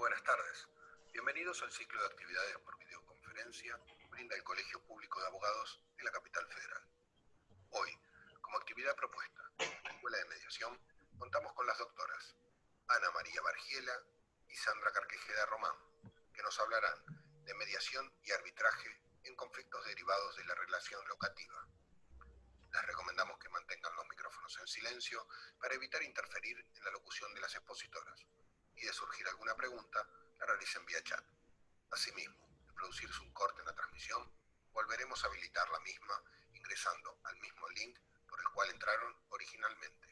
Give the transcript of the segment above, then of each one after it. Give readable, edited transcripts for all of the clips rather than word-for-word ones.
Buenas tardes. Bienvenidos al ciclo de actividades por videoconferencia que brinda el Colegio Público de Abogados de la Capital Federal. Hoy, como actividad propuesta en la Escuela de Mediación, contamos con las doctoras Ana María Bargiela y Sandra Carquejeda Román, que nos hablarán de mediación y arbitraje en conflictos derivados de la relación locativa. Les recomendamos que mantengan los micrófonos en silencio para evitar interferir en la locución de las expositoras. Y de surgir alguna pregunta, la realicen vía chat. Asimismo, de producirse un corte en la transmisión, volveremos a habilitar la misma ingresando al mismo link por el cual entraron originalmente.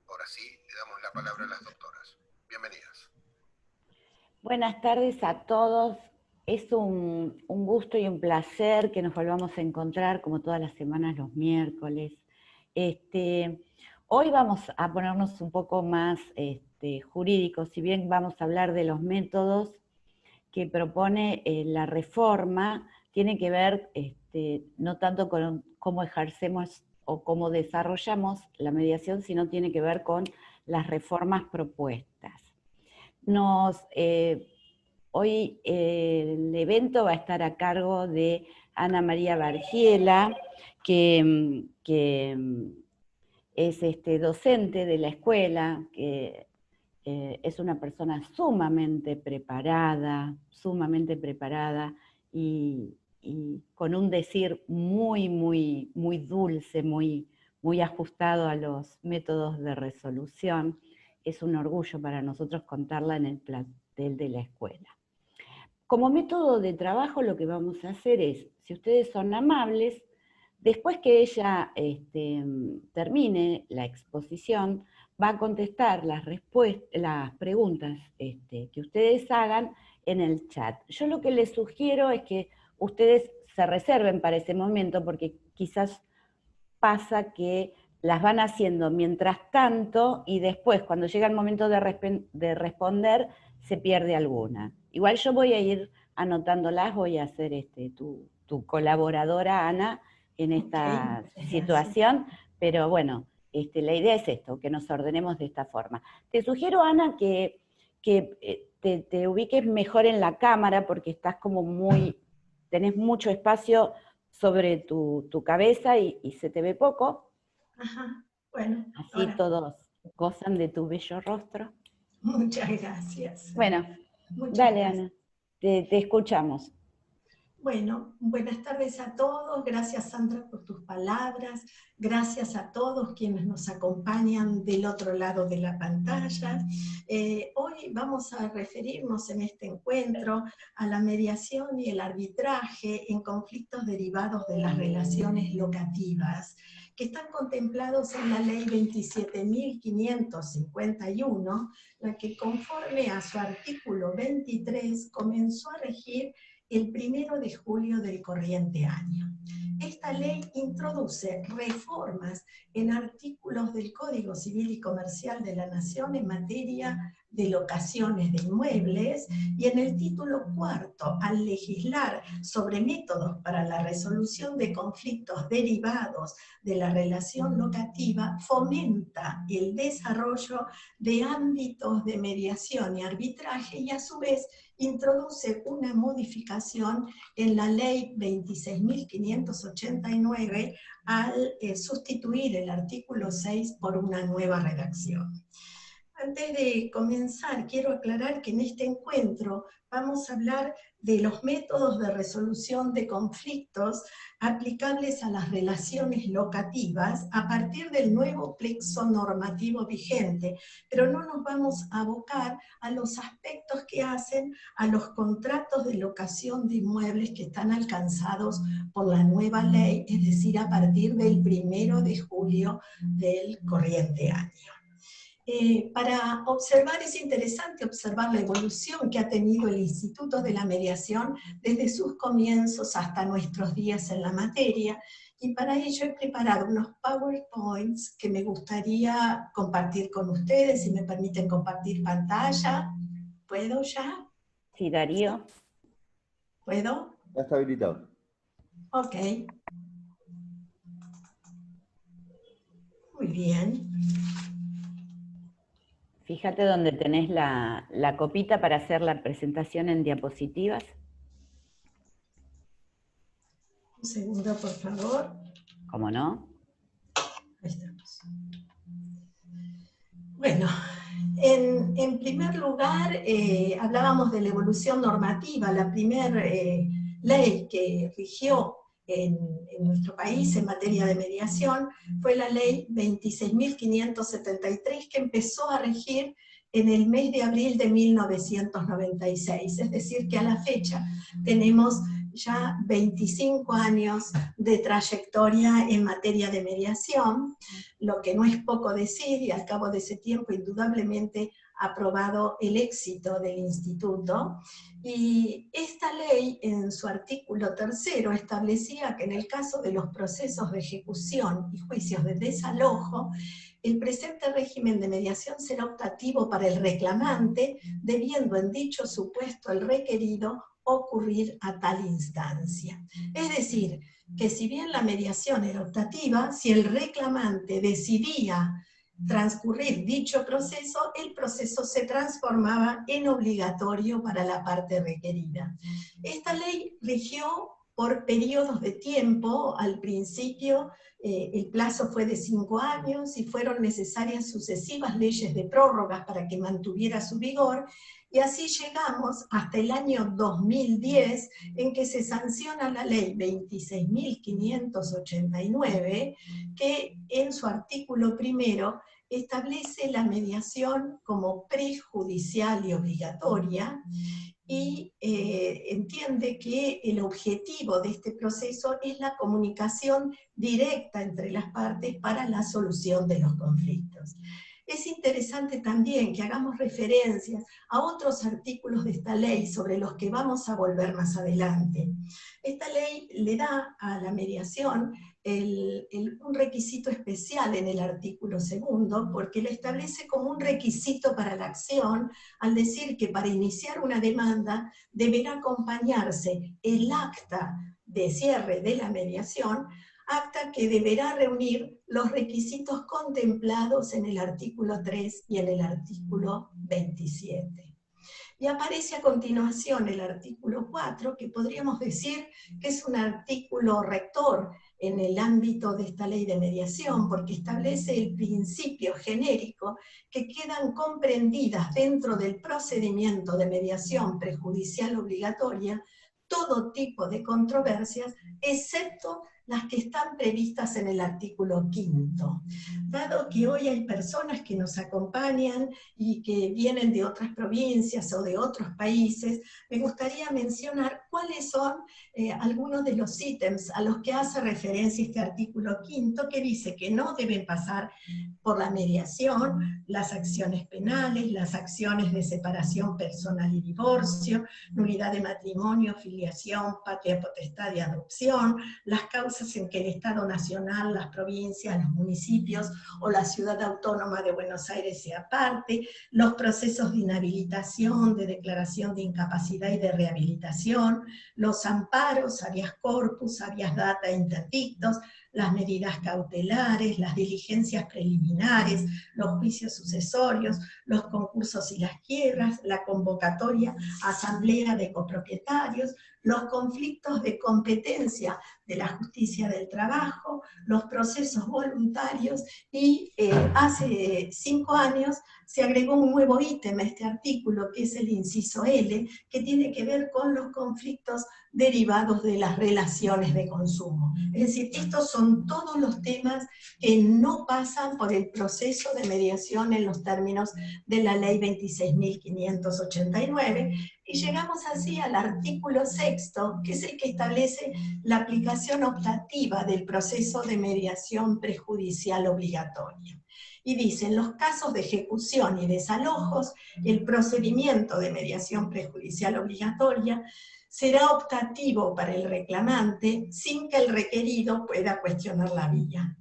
Ahora sí, le damos la palabra a las doctoras. Bienvenidas. Buenas tardes a todos. Es un gusto y un placer que nos volvamos a encontrar como todas las semanas los miércoles. Hoy vamos a ponernos un poco más jurídicos, si bien vamos a hablar de los métodos que propone la reforma, tiene que ver no tanto con cómo ejercemos o cómo desarrollamos la mediación, sino tiene que ver con las reformas propuestas. Hoy el evento va a estar a cargo de Ana María Bargiela, que es docente de la escuela, que es una persona sumamente preparada y con un decir muy dulce, muy ajustado a los métodos de resolución. Es un orgullo para nosotros contarla en el plantel de la escuela. Como método de trabajo lo que vamos a hacer es, si ustedes son amables, después que ella termine la exposición, va a contestar las preguntas que ustedes hagan en el chat. Yo lo que les sugiero es que ustedes se reserven para ese momento, porque quizás pasa que las van haciendo mientras tanto y después, cuando llega el momento de responder, se pierde alguna. Igual yo voy a ir anotándolas, voy a ser tu colaboradora, Ana, en esta situación, pero bueno, la idea es esto, que nos ordenemos de esta forma. Te sugiero, Ana, que te ubiques mejor en la cámara, porque estás como tenés mucho espacio sobre tu cabeza y se te ve poco. Ajá, bueno. Así ahora. todos gozan de tu bello rostro. Muchas gracias. Bueno, Muchas gracias. Ana, te escuchamos. Bueno, buenas tardes a todos. Gracias, Sandra, por tus palabras. Gracias a todos quienes nos acompañan del otro lado de la pantalla. Hoy vamos a referirnos en este encuentro a la mediación y el arbitraje en conflictos derivados de las relaciones locativas, que están contemplados en la Ley 27.551, la que conforme a su artículo 23 comenzó a regir el 1 de julio del corriente año. Esta ley introduce reformas en artículos del Código Civil y Comercial de la Nación en materia de locaciones de inmuebles, y en el título cuarto, al legislar sobre métodos para la resolución de conflictos derivados de la relación locativa, fomenta el desarrollo de ámbitos de mediación y arbitraje, y a su vez introduce una modificación en la Ley 26.589 al sustituir el artículo 6 por una nueva redacción. Antes de comenzar, quiero aclarar que en este encuentro vamos a hablar de los métodos de resolución de conflictos aplicables a las relaciones locativas a partir del nuevo plexo normativo vigente, pero no nos vamos a abocar a los aspectos que hacen a los contratos de locación de inmuebles que están alcanzados por la nueva ley, es decir, a partir del 1 de julio del corriente año. Para observar, es interesante observar la evolución que ha tenido el Instituto de la Mediación desde sus comienzos hasta nuestros días en la materia, y para ello he preparado unos PowerPoints que me gustaría compartir con ustedes. Si me permiten compartir pantalla. ¿Puedo ya? Sí, Darío. ¿Puedo? Ya está habilitado. Ok. Muy bien. Fíjate donde tenés la copita para hacer la presentación en diapositivas. Un segundo, por favor. ¿Cómo no? Ahí estamos. Bueno, en primer lugar, hablábamos de la evolución normativa. La primera ley que rigió en nuestro país en materia de mediación fue la ley 26.573, que empezó a regir en el mes de abril de 1996. Es decir, que a la fecha tenemos ya 25 años de trayectoria en materia de mediación, lo que no es poco decir, y al cabo de ese tiempo indudablemente ha probado el éxito del instituto. Y esta ley, en su artículo 3º, establecía que en el caso de los procesos de ejecución y juicios de desalojo, el presente régimen de mediación será optativo para el reclamante, debiendo en dicho supuesto el requerido ocurrir a tal instancia. Es decir, que si bien la mediación era optativa, si el reclamante decidía transcurrir dicho proceso, el proceso se transformaba en obligatorio para la parte requerida. Esta ley rigió por periodos de tiempo. Al principio el plazo fue de 5 años y fueron necesarias sucesivas leyes de prórrogas para que mantuviera su vigor, y así llegamos hasta el año 2010, en que se sanciona la ley 26.589, que en su artículo 1 establece la mediación como prejudicial y obligatoria, y entiende que el objetivo de este proceso es la comunicación directa entre las partes para la solución de los conflictos. Es interesante también que hagamos referencias a otros artículos de esta ley sobre los que vamos a volver más adelante. Esta ley le da a la mediación un requisito especial en el artículo 2, porque lo establece como un requisito para la acción, al decir que para iniciar una demanda deberá acompañarse el acta de cierre de la mediación, acta que deberá reunir los requisitos contemplados en el artículo 3 y en el artículo 27. Y aparece a continuación el artículo 4, que podríamos decir que es un artículo rector en el ámbito de esta ley de mediación, porque establece el principio genérico que quedan comprendidas dentro del procedimiento de mediación prejudicial obligatoria todo tipo de controversias, excepto las que están previstas en el artículo 5. Dado que hoy hay personas que nos acompañan y que vienen de otras provincias o de otros países, me gustaría mencionar cuáles son algunos de los ítems a los que hace referencia este artículo 5, que dice que no deben pasar por la mediación las acciones penales, las acciones de separación personal y divorcio, nulidad de matrimonio, filiación, patria potestad y adopción, las causas en que el Estado Nacional, las provincias, los municipios o la Ciudad Autónoma de Buenos Aires sea parte, los procesos de inhabilitación, de declaración de incapacidad y de rehabilitación, los amparos, habeas corpus, habeas data e interdictos, las medidas cautelares, las diligencias preliminares, los juicios sucesorios, los concursos y las quiebras, la convocatoria a asamblea de copropietarios, los conflictos de competencia de la justicia del trabajo, los procesos voluntarios, y hace 5 años se agregó un nuevo ítem a este artículo, que es el inciso L, que tiene que ver con los conflictos derivados de las relaciones de consumo. Es decir, estos son todos los temas que no pasan por el proceso de mediación en los términos de la ley 26.589, y llegamos así al artículo 6, que es el que establece la aplicación optativa del proceso de mediación prejudicial obligatoria. Y dice: en los casos de ejecución y desalojos, el procedimiento de mediación prejudicial obligatoria será optativo para el reclamante sin que el requerido pueda cuestionar la vía.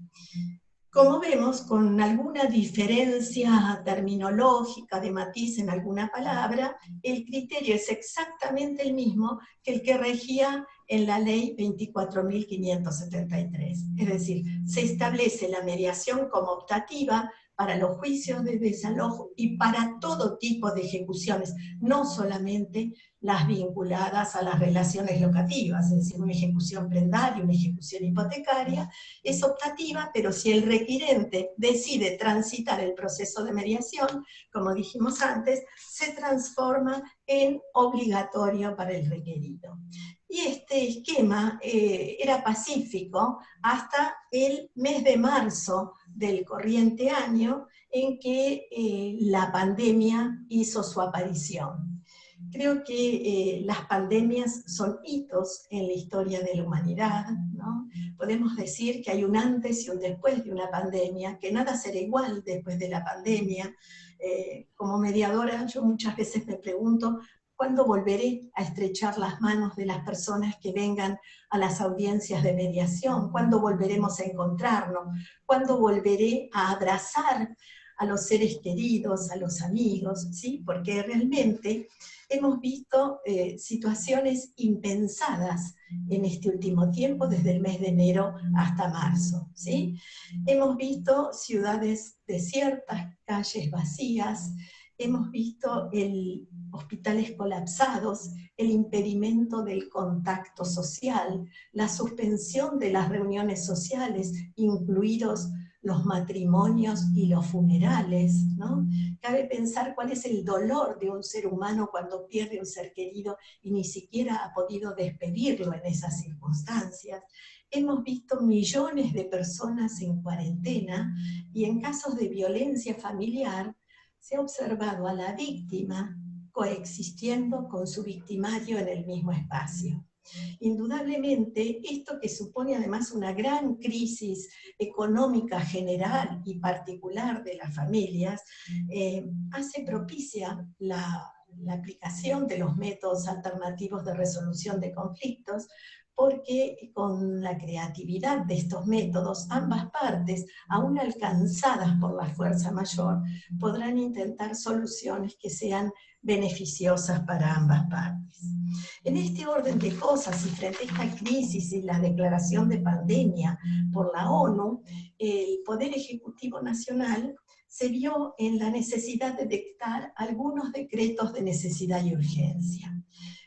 Como vemos, con alguna diferencia terminológica, de matiz en alguna palabra, el criterio es exactamente el mismo que el que regía en la ley 24.573. Es decir, se establece la mediación como optativa, para los juicios de desalojo y para todo tipo de ejecuciones, no solamente las vinculadas a las relaciones locativas, es decir, una ejecución prendaria, una ejecución hipotecaria, es optativa, pero si el requirente decide transitar el proceso de mediación, como dijimos antes, se transforma en obligatorio para el requerido. Y este esquema era pacífico hasta el mes de marzo del corriente año, en que la pandemia hizo su aparición. Creo que las pandemias son hitos en la historia de la humanidad, ¿no? Podemos decir que hay un antes y un después de una pandemia, que nada será igual después de la pandemia. Como mediadora, yo muchas veces me pregunto, ¿cuándo volveré a estrechar las manos de las personas que vengan a las audiencias de mediación? ¿Cuándo volveremos a encontrarnos? ¿Cuándo volveré a abrazar a los seres queridos, a los amigos? ¿Sí? Porque realmente hemos visto situaciones impensadas en este último tiempo, desde el mes de enero hasta marzo, ¿sí? Hemos visto ciudades desiertas, calles vacías, hemos visto hospitales colapsados, el impedimento del contacto social, la suspensión de las reuniones sociales, incluidos los matrimonios y los funerales, ¿no? Cabe pensar cuál es el dolor de un ser humano cuando pierde un ser querido y ni siquiera ha podido despedirlo en esas circunstancias. Hemos visto millones de personas en cuarentena y en casos de violencia familiar se ha observado a la víctima coexistiendo con su victimario en el mismo espacio. Indudablemente, esto que supone además una gran crisis económica general y particular de las familias, hace propicia la aplicación de los métodos alternativos de resolución de conflictos, porque con la creatividad de estos métodos, ambas partes, aún alcanzadas por la fuerza mayor, podrán intentar soluciones que sean beneficiosas para ambas partes. En este orden de cosas y frente a esta crisis y la declaración de pandemia por la ONU, el Poder Ejecutivo Nacional se vio en la necesidad de dictar algunos decretos de necesidad y urgencia.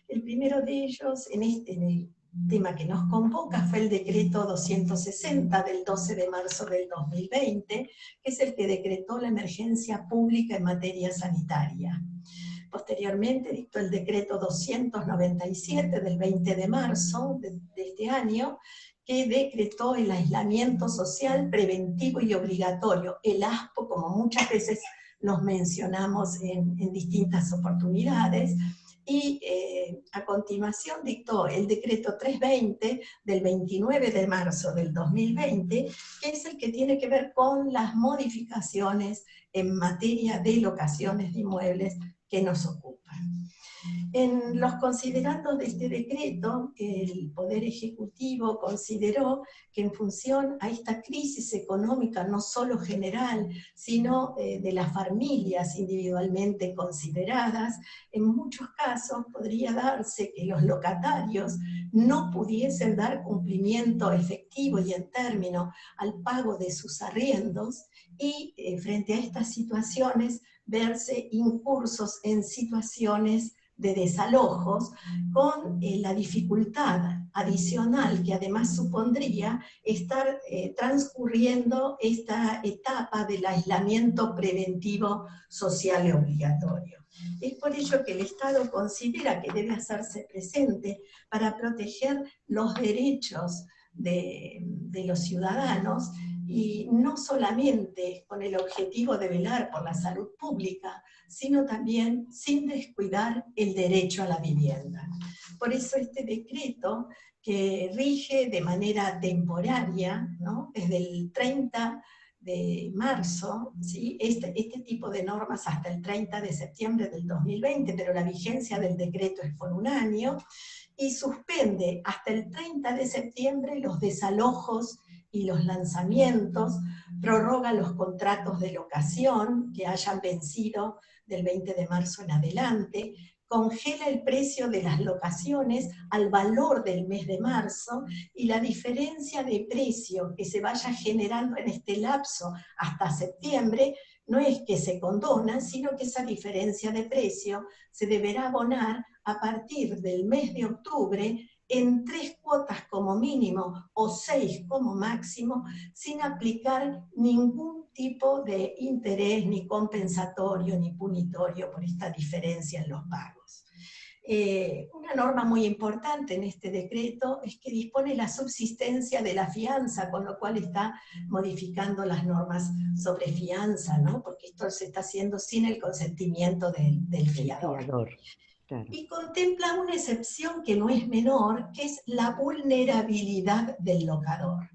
El primero de ellos, en el tema que nos convoca, fue el decreto 260 del 12 de marzo del 2020, que es el que decretó la emergencia pública en materia sanitaria. Posteriormente dictó el decreto 297 del 20 de marzo de este año, que decretó el aislamiento social preventivo y obligatorio, el ASPO, como muchas veces los mencionamos en distintas oportunidades, y a continuación dictó el decreto 320 del 29 de marzo del 2020, que es el que tiene que ver con las modificaciones en materia de locaciones de inmuebles que nos ocupan. En los considerandos de este decreto, el Poder Ejecutivo consideró que en función a esta crisis económica, no solo general, sino de las familias individualmente consideradas, en muchos casos podría darse que los locatarios no pudiesen dar cumplimiento efectivo y en término al pago de sus arriendos, y frente a estas situaciones verse incursos en situaciones de desalojos, con la dificultad adicional que además supondría estar transcurriendo esta etapa del aislamiento preventivo social y obligatorio. Es por ello que el Estado considera que debe hacerse presente para proteger los derechos de los ciudadanos, y no solamente con el objetivo de velar por la salud pública, sino también sin descuidar el derecho a la vivienda. Por eso este decreto, que rige de manera temporaria, ¿no?, desde el 30 de marzo, ¿sí?, este tipo de normas hasta el 30 de septiembre del 2020, pero la vigencia del decreto es por un año, y suspende hasta el 30 de septiembre los desalojos y los lanzamientos, prorroga los contratos de locación que hayan vencido del 20 de marzo en adelante, congela el precio de las locaciones al valor del mes de marzo, y la diferencia de precio que se vaya generando en este lapso hasta septiembre no es que se condona, sino que esa diferencia de precio se deberá abonar a partir del mes de octubre en 3 cuotas como mínimo o 6 como máximo, sin aplicar ningún tipo de interés, ni compensatorio, ni punitorio por esta diferencia en los pagos. Una norma muy importante en este decreto es que dispone la subsistencia de la fianza, con lo cual está modificando las normas sobre fianza, ¿no? Porque esto se está haciendo sin el consentimiento del fiador. Claro. Y contempla una excepción que no es menor, que es la vulnerabilidad del locador.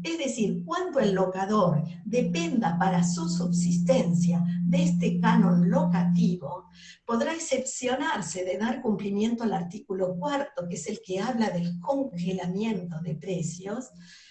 Es decir, cuando el locador dependa para su subsistencia de este canon locativo, podrá excepcionarse de dar cumplimiento al artículo 4, que es el que habla del congelamiento de precios,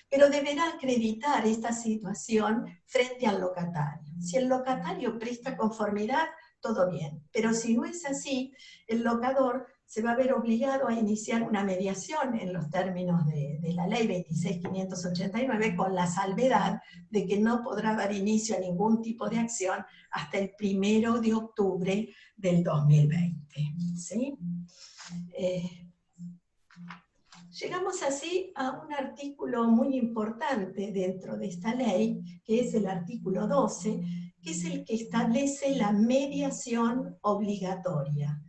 pero deberá acreditar esta situación frente al locatario. Si el locatario presta conformidad, todo bien, pero si no es así, el locador se va a ver obligado a iniciar una mediación en los términos de la ley 26.589, con la salvedad de que no podrá dar inicio a ningún tipo de acción hasta el 1 de octubre del 2020. ¿Sí? Llegamos así a un artículo muy importante dentro de esta ley, que es el artículo 12, que es el que establece la mediación obligatoria.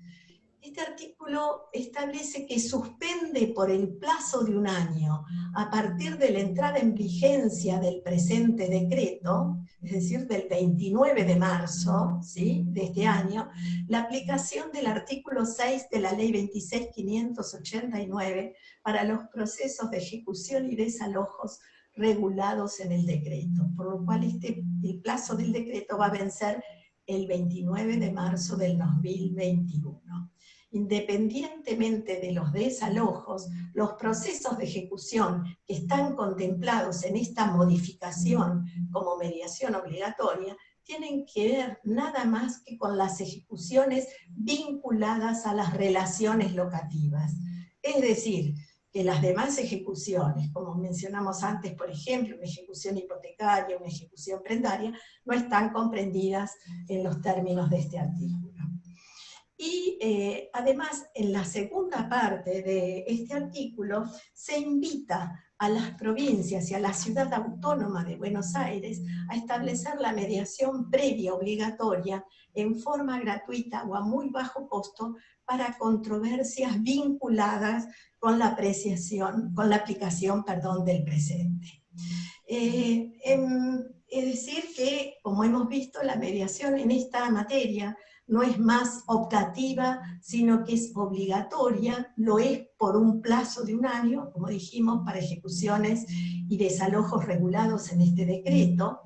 Este artículo establece que suspende por el plazo de 1 año, a partir de la entrada en vigencia del presente decreto, es decir, del 29 de marzo, ¿sí?, de este año, la aplicación del artículo 6 de la ley 26.589 para los procesos de ejecución y desalojos regulados en el decreto, por lo cual el plazo del decreto va a vencer el 29 de marzo del 2021. Independientemente de los desalojos, los procesos de ejecución que están contemplados en esta modificación como mediación obligatoria tienen que ver nada más que con las ejecuciones vinculadas a las relaciones locativas. Es decir, que las demás ejecuciones, como mencionamos antes, por ejemplo, una ejecución hipotecaria, una ejecución prendaria, no están comprendidas en los términos de este artículo. Y además, en la segunda parte de este artículo, se invita a las provincias y a la ciudad autónoma de Buenos Aires a establecer la mediación previa obligatoria en forma gratuita o a muy bajo costo para controversias vinculadas con la aplicación del presente. Es decir que, como hemos visto, la mediación en esta materia no es más optativa, sino que es obligatoria, lo es por un plazo de 1 año, como dijimos, para ejecuciones y desalojos regulados en este decreto,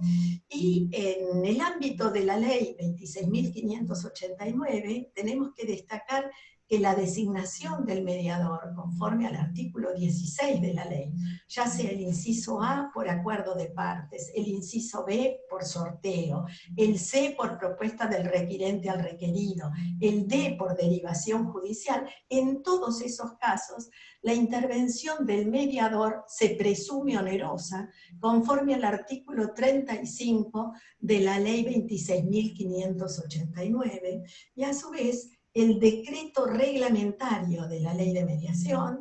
y en el ámbito de la ley 26.589 tenemos que destacar que la designación del mediador, conforme al artículo 16 de la ley, ya sea el inciso A por acuerdo de partes, el inciso B por sorteo, el C por propuesta del requirente al requerido, el D por derivación judicial, en todos esos casos, la intervención del mediador se presume onerosa, conforme al artículo 35 de la ley 26.589, y a su vez, el decreto reglamentario de la ley de mediación,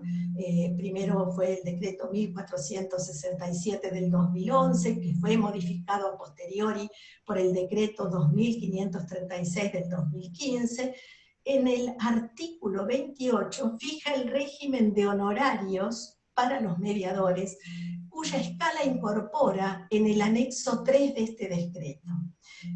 primero fue el decreto 1467 del 2011, que fue modificado a posteriori por el decreto 2536 del 2015, en el artículo 28 fija el régimen de honorarios para los mediadores, cuya escala incorpora en el anexo 3 de este decreto.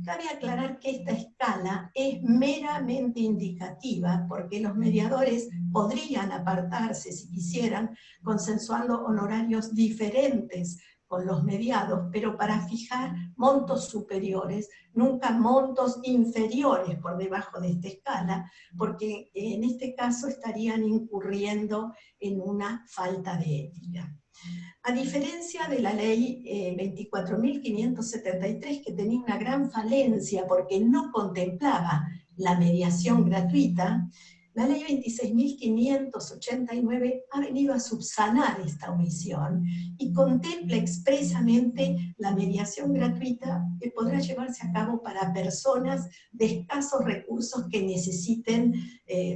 Cabe aclarar que esta escala es meramente indicativa, porque los mediadores podrían apartarse, si quisieran, consensuando honorarios diferentes con los mediados, pero para fijar montos superiores, nunca montos inferiores por debajo de esta escala, porque en este caso estarían incurriendo en una falta de ética. A diferencia de la ley 24.573, que tenía una gran falencia porque no contemplaba la mediación gratuita, La ley 26.589 ha venido a subsanar esta omisión y contempla expresamente la mediación gratuita que podrá llevarse a cabo para personas de escasos recursos que necesiten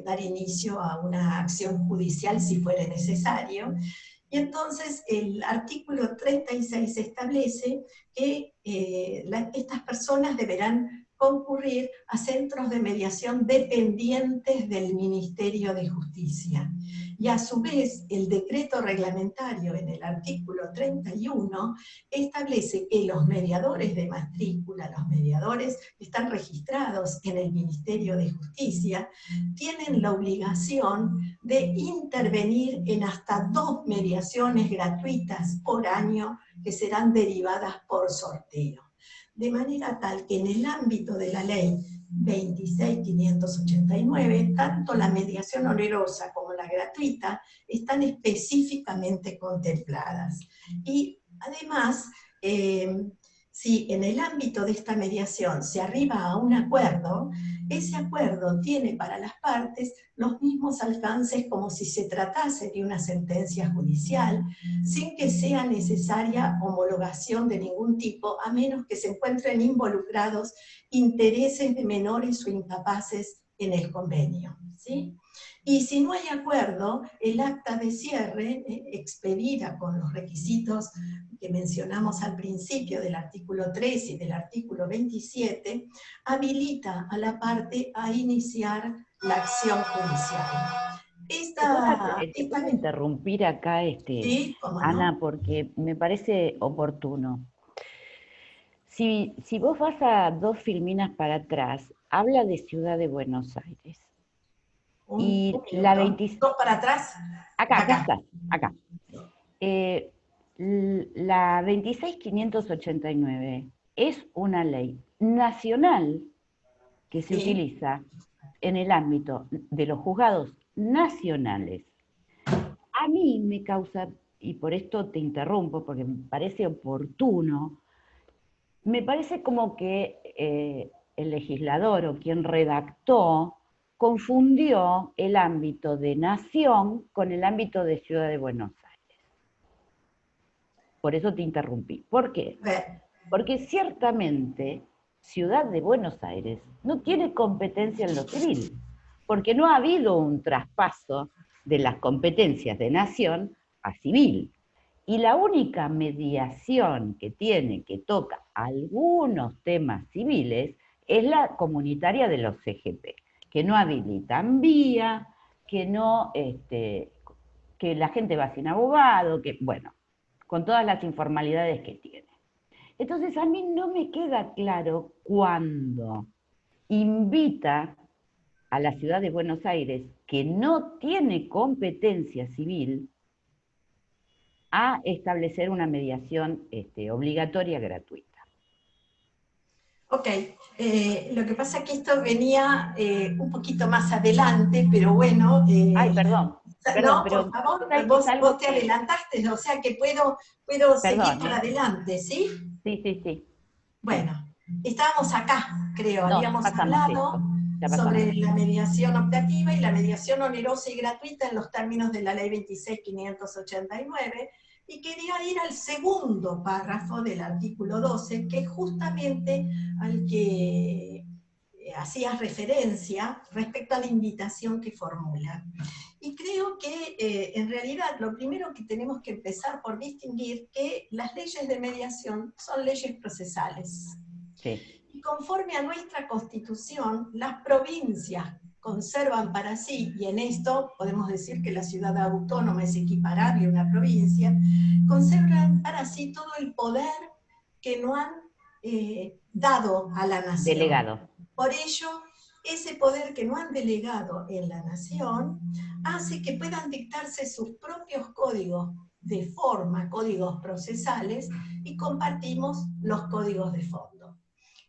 dar inicio a una acción judicial si fuere necesario. Y entonces el artículo 36 establece que estas personas deberán concurrir a centros de mediación dependientes del Ministerio de Justicia. Y a su vez, el decreto reglamentario en el artículo 31 establece que los mediadores de matrícula, los mediadores que están registrados en el Ministerio de Justicia, tienen la obligación de intervenir en hasta 2 mediaciones gratuitas por año que serán derivadas por sorteo. De manera tal que en el ámbito de la ley 26.589, tanto la mediación onerosa como la gratuita están específicamente contempladas. Y además, si en el ámbito de esta mediación se arriba a un acuerdo, ese acuerdo tiene para las partes los mismos alcances como si se tratase de una sentencia judicial, sin que sea necesaria homologación de ningún tipo, a menos que se encuentren involucrados intereses de menores o incapaces en el convenio, ¿sí? Y si no hay acuerdo, el acta de cierre, expedida con los requisitos que mencionamos al principio del artículo 3 y del artículo 27, habilita a la parte a iniciar la acción judicial. ¿Te puedo interrumpir acá, ¿sí? ¿Cómo Ana, no? porque me parece oportuno? Si vos vas a 2 filminas para atrás, habla de Ciudad de Buenos Aires. Y la 26... ¿Dos para atrás? Acá está, acá. La 26.589 es una ley nacional que se utiliza en el ámbito de los juzgados nacionales. A mí me causa, y por esto te interrumpo, porque me parece oportuno, me parece como que el legislador o quien redactó confundió el ámbito de nación con el ámbito de Ciudad de Buenos Aires. Por eso te interrumpí. ¿Por qué? Porque ciertamente Ciudad de Buenos Aires no tiene competencia en lo civil, porque no ha habido un traspaso de las competencias de nación a civil. Y la única mediación que tiene, que toca algunos temas civiles, es la comunitaria de los CGP, que no habilitan vía, que no, que la gente va sin abogado, que, bueno, con todas las informalidades que tiene. Entonces a mí no me queda claro cuándo invita a la Ciudad de Buenos Aires, que no tiene competencia civil, a establecer una mediación obligatoria gratuita. Ok, lo que pasa es que esto venía un poquito más adelante, pero bueno... Ay, perdón, no, pero por favor, vos te adelantaste, o sea que puedo seguir para adelante, ¿sí? Sí. Bueno, estábamos acá, creo, No, habíamos hablado sobre la mediación optativa y la mediación onerosa y gratuita en los términos de la ley 26.589, y quería ir al segundo párrafo del artículo 12, que es justamente al que hacías referencia respecto a la invitación que formula. Y creo que en realidad lo primero que tenemos que empezar por distinguir que las leyes de mediación son leyes procesales. Sí. Y conforme a nuestra Constitución, las provincias conservan para sí, y en esto podemos decir que la ciudad autónoma es equiparable a una provincia, conservan para sí todo el poder que no han dado a la nación. Delegado. Por ello, ese poder que no han delegado en la nación hace que puedan dictarse sus propios códigos de forma, códigos procesales, y compartimos los códigos de fondo.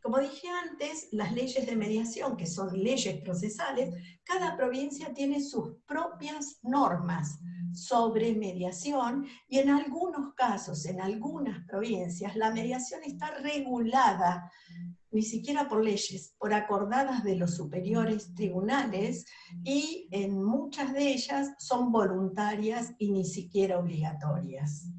Como dije antes, las leyes de mediación, que son leyes procesales, cada provincia tiene sus propias normas sobre mediación, y en algunos casos, en algunas provincias, la mediación está regulada ni siquiera por leyes, por acordadas de los superiores tribunales, y en muchas de ellas son voluntarias y ni siquiera obligatorias.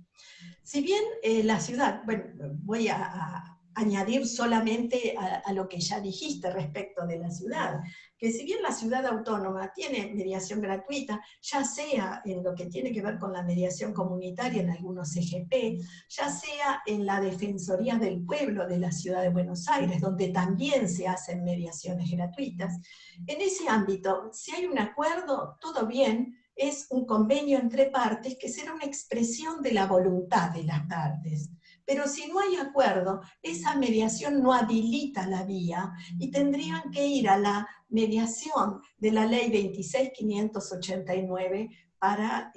Si bien la ciudad, bueno, voy a añadir solamente a lo que ya dijiste respecto de la ciudad, que si bien la ciudad autónoma tiene mediación gratuita, ya sea en lo que tiene que ver con la mediación comunitaria en algunos CGP, ya sea en la Defensoría del Pueblo de la Ciudad de Buenos Aires, donde también se hacen mediaciones gratuitas, en ese ámbito, si hay un acuerdo, todo bien, es un convenio entre partes que será una expresión de la voluntad de las partes. Pero si no hay acuerdo, esa mediación no habilita la vía y tendrían que ir a la mediación de la ley 26.589 para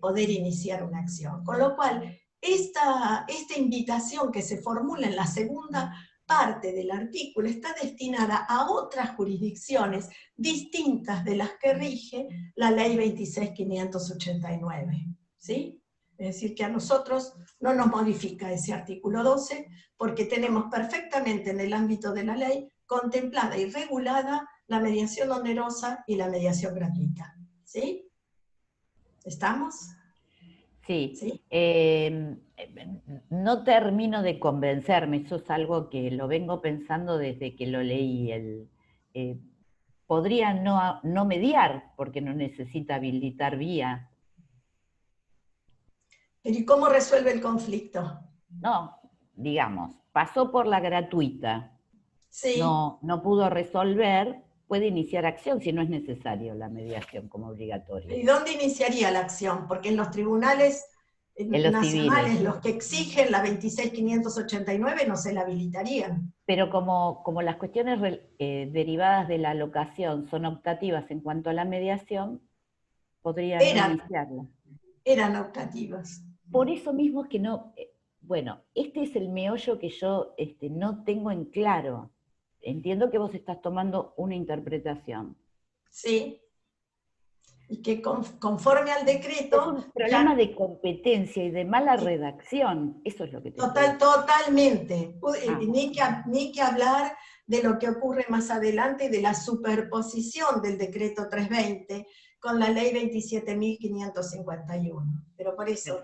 poder iniciar una acción. Con lo cual, esta invitación que se formula en la segunda parte del artículo está destinada a otras jurisdicciones distintas de las que rige la ley 26.589, ¿sí? Es decir, que a nosotros no nos modifica ese artículo 12, porque tenemos perfectamente en el ámbito de la ley contemplada y regulada la mediación onerosa y la mediación gratuita, ¿sí? ¿Estamos? Sí. ¿Sí? No termino de convencerme, eso es algo que lo vengo pensando desde que lo leí. Podría no mediar, porque no necesita habilitar vía. ¿Pero y cómo resuelve el conflicto? No, digamos, pasó por la gratuita, Sí. no pudo resolver, puede iniciar acción si no es necesario la mediación como obligatoria. ¿Y dónde iniciaría la acción? Porque en los tribunales En los nacionales, civiles. los que exigen la 26.589 no se la habilitarían. Pero como las cuestiones derivadas de la locación son optativas en cuanto a la mediación, podría no iniciarla. Eran optativas. Por eso mismo es que no, bueno, este es el meollo que yo no tengo en claro. Entiendo que vos estás tomando una interpretación. Sí. Y que conforme al decreto... Es un problema de competencia y de mala redacción, eso es lo que te estoy diciendo. Totalmente. Ni que hablar de lo que ocurre más adelante, de la superposición del decreto 320 con la ley 27.551. Pero por eso,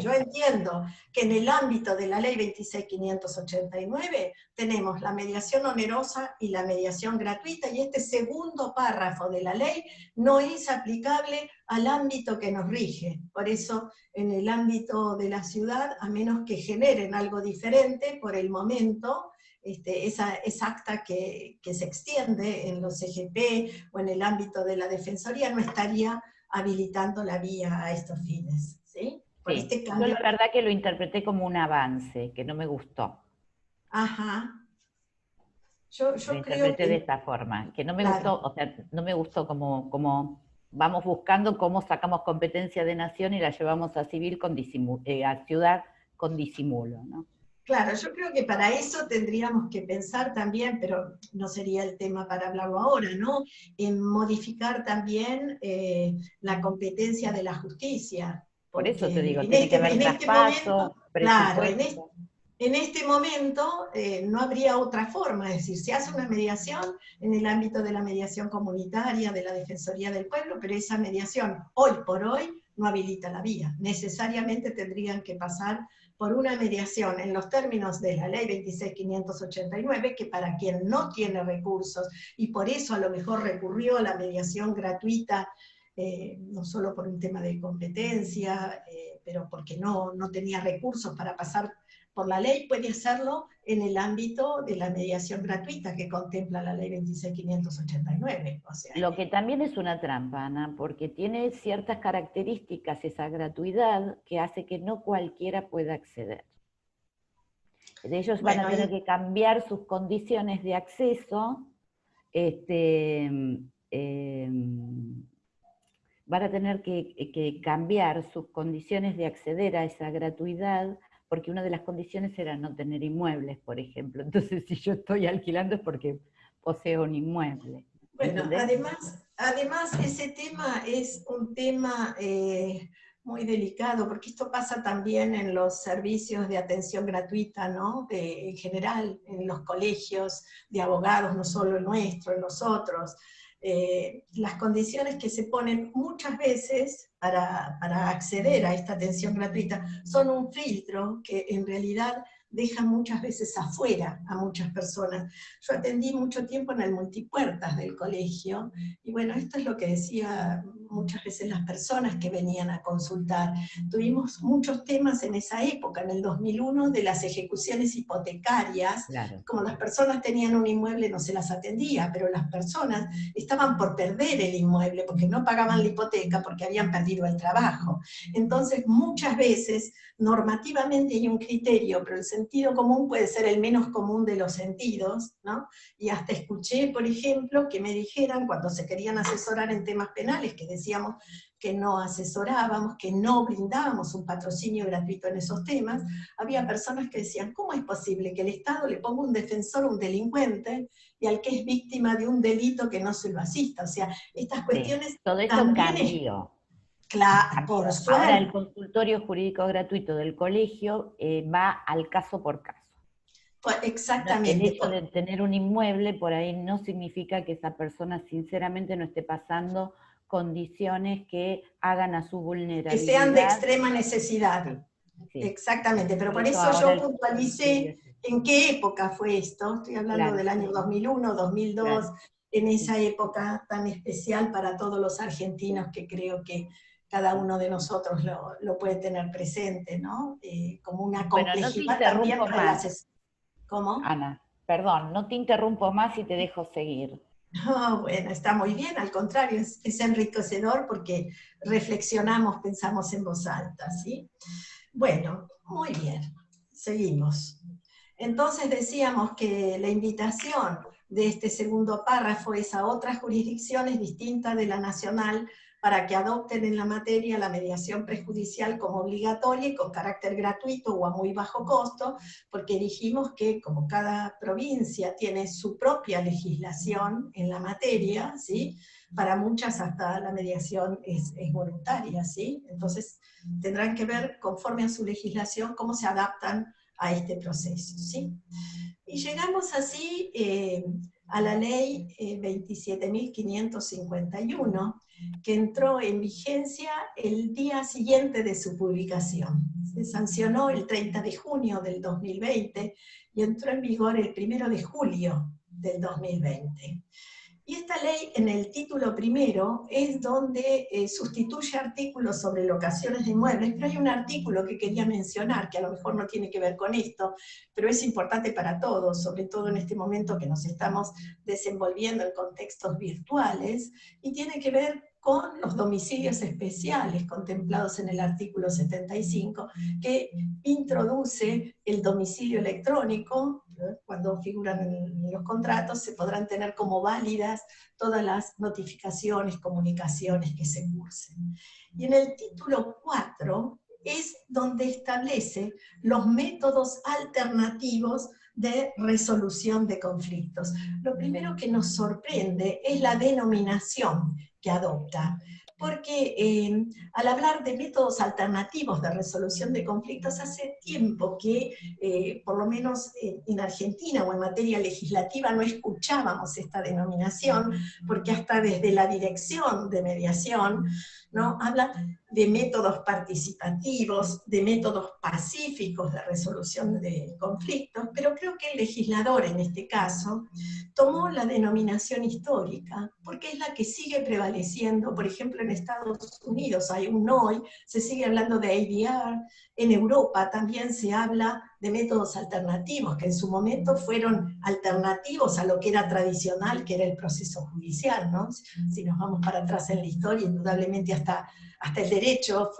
yo entiendo que en el ámbito de la ley 26.589 tenemos la mediación onerosa y la mediación gratuita, y este segundo párrafo de la ley no es aplicable al ámbito que nos rige. Por eso, en el ámbito de la ciudad, a menos que generen algo diferente, por el momento, esa acta que se extiende en los CGP o en el ámbito de la Defensoría no estaría habilitando la vía a estos fines, ¿sí? Por Sí, este cambio. yo la verdad que lo interpreté como un avance, que no me gustó. Ajá. Yo lo creo interpreté que... de esta forma, que no me Claro. gustó, o sea, no me gustó como vamos buscando cómo sacamos competencia de nación y la llevamos a civil a ciudad con disimulo, ¿no? Claro, yo creo que para eso tendríamos que pensar también, pero no sería el tema para hablarlo ahora, ¿no? En modificar también la competencia de la justicia. Por eso te digo, En tiene que haber este momento, traspaso, claro, presupuesto. en este momento no habría otra forma, es decir, se hace una mediación en el ámbito de la mediación comunitaria, de la Defensoría del Pueblo, pero esa mediación hoy por hoy no habilita la vía. Necesariamente tendrían que pasar por una mediación en los términos de la ley 26.589, que para quien no tiene recursos, y por eso a lo mejor recurrió a la mediación gratuita, no solo por un tema de competencia, pero porque no tenía recursos para pasar por la ley, puede hacerlo en el ámbito de la mediación gratuita que contempla la ley 26.589. O sea, Lo que también es una trampa, Ana, porque tiene ciertas características esa gratuidad que hace que no cualquiera pueda acceder. Ellos van a tener que cambiar sus condiciones de acceso, van a tener que cambiar sus condiciones de acceder a esa gratuidad, porque una de las condiciones era no tener inmuebles, por ejemplo. Entonces, si yo estoy alquilando es porque poseo un inmueble. Bueno, además ese tema es un tema muy delicado, porque esto pasa también en los servicios de atención gratuita, ¿no? En general, en los colegios de abogados, no solo el nuestro, en los otros. Las condiciones que se ponen muchas veces para acceder a esta atención gratuita son un filtro que en realidad deja muchas veces afuera a muchas personas. Yo atendí mucho tiempo en el multipuertas del colegio, y bueno, esto es lo que decía muchas veces las personas que venían a consultar. Tuvimos muchos temas en esa época, en el 2001, de las ejecuciones hipotecarias. Claro. Como las personas tenían un inmueble no se las atendía, pero las personas estaban por perder el inmueble porque no pagaban la hipoteca, porque habían perdido el trabajo. Entonces, muchas veces, normativamente hay un criterio, pero el sentido común puede ser el menos común de los sentidos, ¿no? Y hasta escuché, por ejemplo, que me dijeran cuando se querían asesorar en temas penales, que decíamos que no asesorábamos, que no brindábamos un patrocinio gratuito en esos temas, había personas que decían, ¿cómo es posible que el Estado le ponga un defensor a un delincuente y al que es víctima de un delito que no se lo asista? O sea, estas cuestiones Sí, todo eso también cambió. Claro, por Ahora el suerte. consultorio jurídico gratuito del colegio va al caso por caso. El Exactamente. hecho de tener un inmueble por ahí no significa que esa persona sinceramente no esté pasando condiciones que hagan a su vulnerabilidad. Que sean de extrema necesidad. Sí, sí. Exactamente, pero por eso yo puntualicé en qué época fue esto. Estoy hablando del año 2001, 2002, en esa época tan especial para todos los argentinos, que creo que cada uno de nosotros lo puede tener presente, ¿no? Como una complejidad también para el asesor. ¿Cómo? Ana, perdón, no te interrumpo más y te dejo seguir. Oh, bueno, está muy bien, al contrario, es enriquecedor porque reflexionamos, pensamos en voz alta, ¿sí? Bueno, muy bien, seguimos. Entonces decíamos que la invitación de este segundo párrafo es a otras jurisdicciones distintas de la nacional para que adopten en la materia la mediación prejudicial como obligatoria y con carácter gratuito o a muy bajo costo, porque dijimos que como cada provincia tiene su propia legislación en la materia, ¿sí? Para muchas hasta la mediación es voluntaria, ¿sí? Entonces tendrán que ver conforme a su legislación cómo se adaptan a este proceso, ¿sí? Y llegamos así a la ley 27.551, que entró en vigencia el día siguiente de su publicación. Se sancionó el 30 de junio del 2020 y entró en vigor el 1 de julio del 2020. Y esta ley, en el título primero, es donde sustituye artículos sobre locaciones de inmuebles, pero hay un artículo que quería mencionar, que a lo mejor no tiene que ver con esto, pero es importante para todos, sobre todo en este momento que nos estamos desenvolviendo en contextos virtuales, y tiene que ver con los domicilios especiales contemplados en el artículo 75, que introduce el domicilio electrónico. Cuando figuran en los contratos, se podrán tener como válidas todas las notificaciones, comunicaciones que se cursen. Y en el título 4 es donde establece los métodos alternativos de resolución de conflictos. Lo primero que nos sorprende es la denominación que adopta, porque al hablar de métodos alternativos de resolución de conflictos, hace tiempo que, por lo menos en Argentina o en materia legislativa, no escuchábamos esta denominación, porque hasta desde la Dirección de Mediación, ¿no?, habla de métodos participativos, de métodos pacíficos de resolución de conflictos, pero creo que el legislador en este caso tomó la denominación histórica, porque es la que sigue prevaleciendo. Por ejemplo, en Estados Unidos hay un NOI, se sigue hablando de ADR, en Europa también se habla de métodos alternativos, que en su momento fueron alternativos a lo que era tradicional, que era el proceso judicial, ¿no? Si nos vamos para atrás en la historia, indudablemente hasta el derecho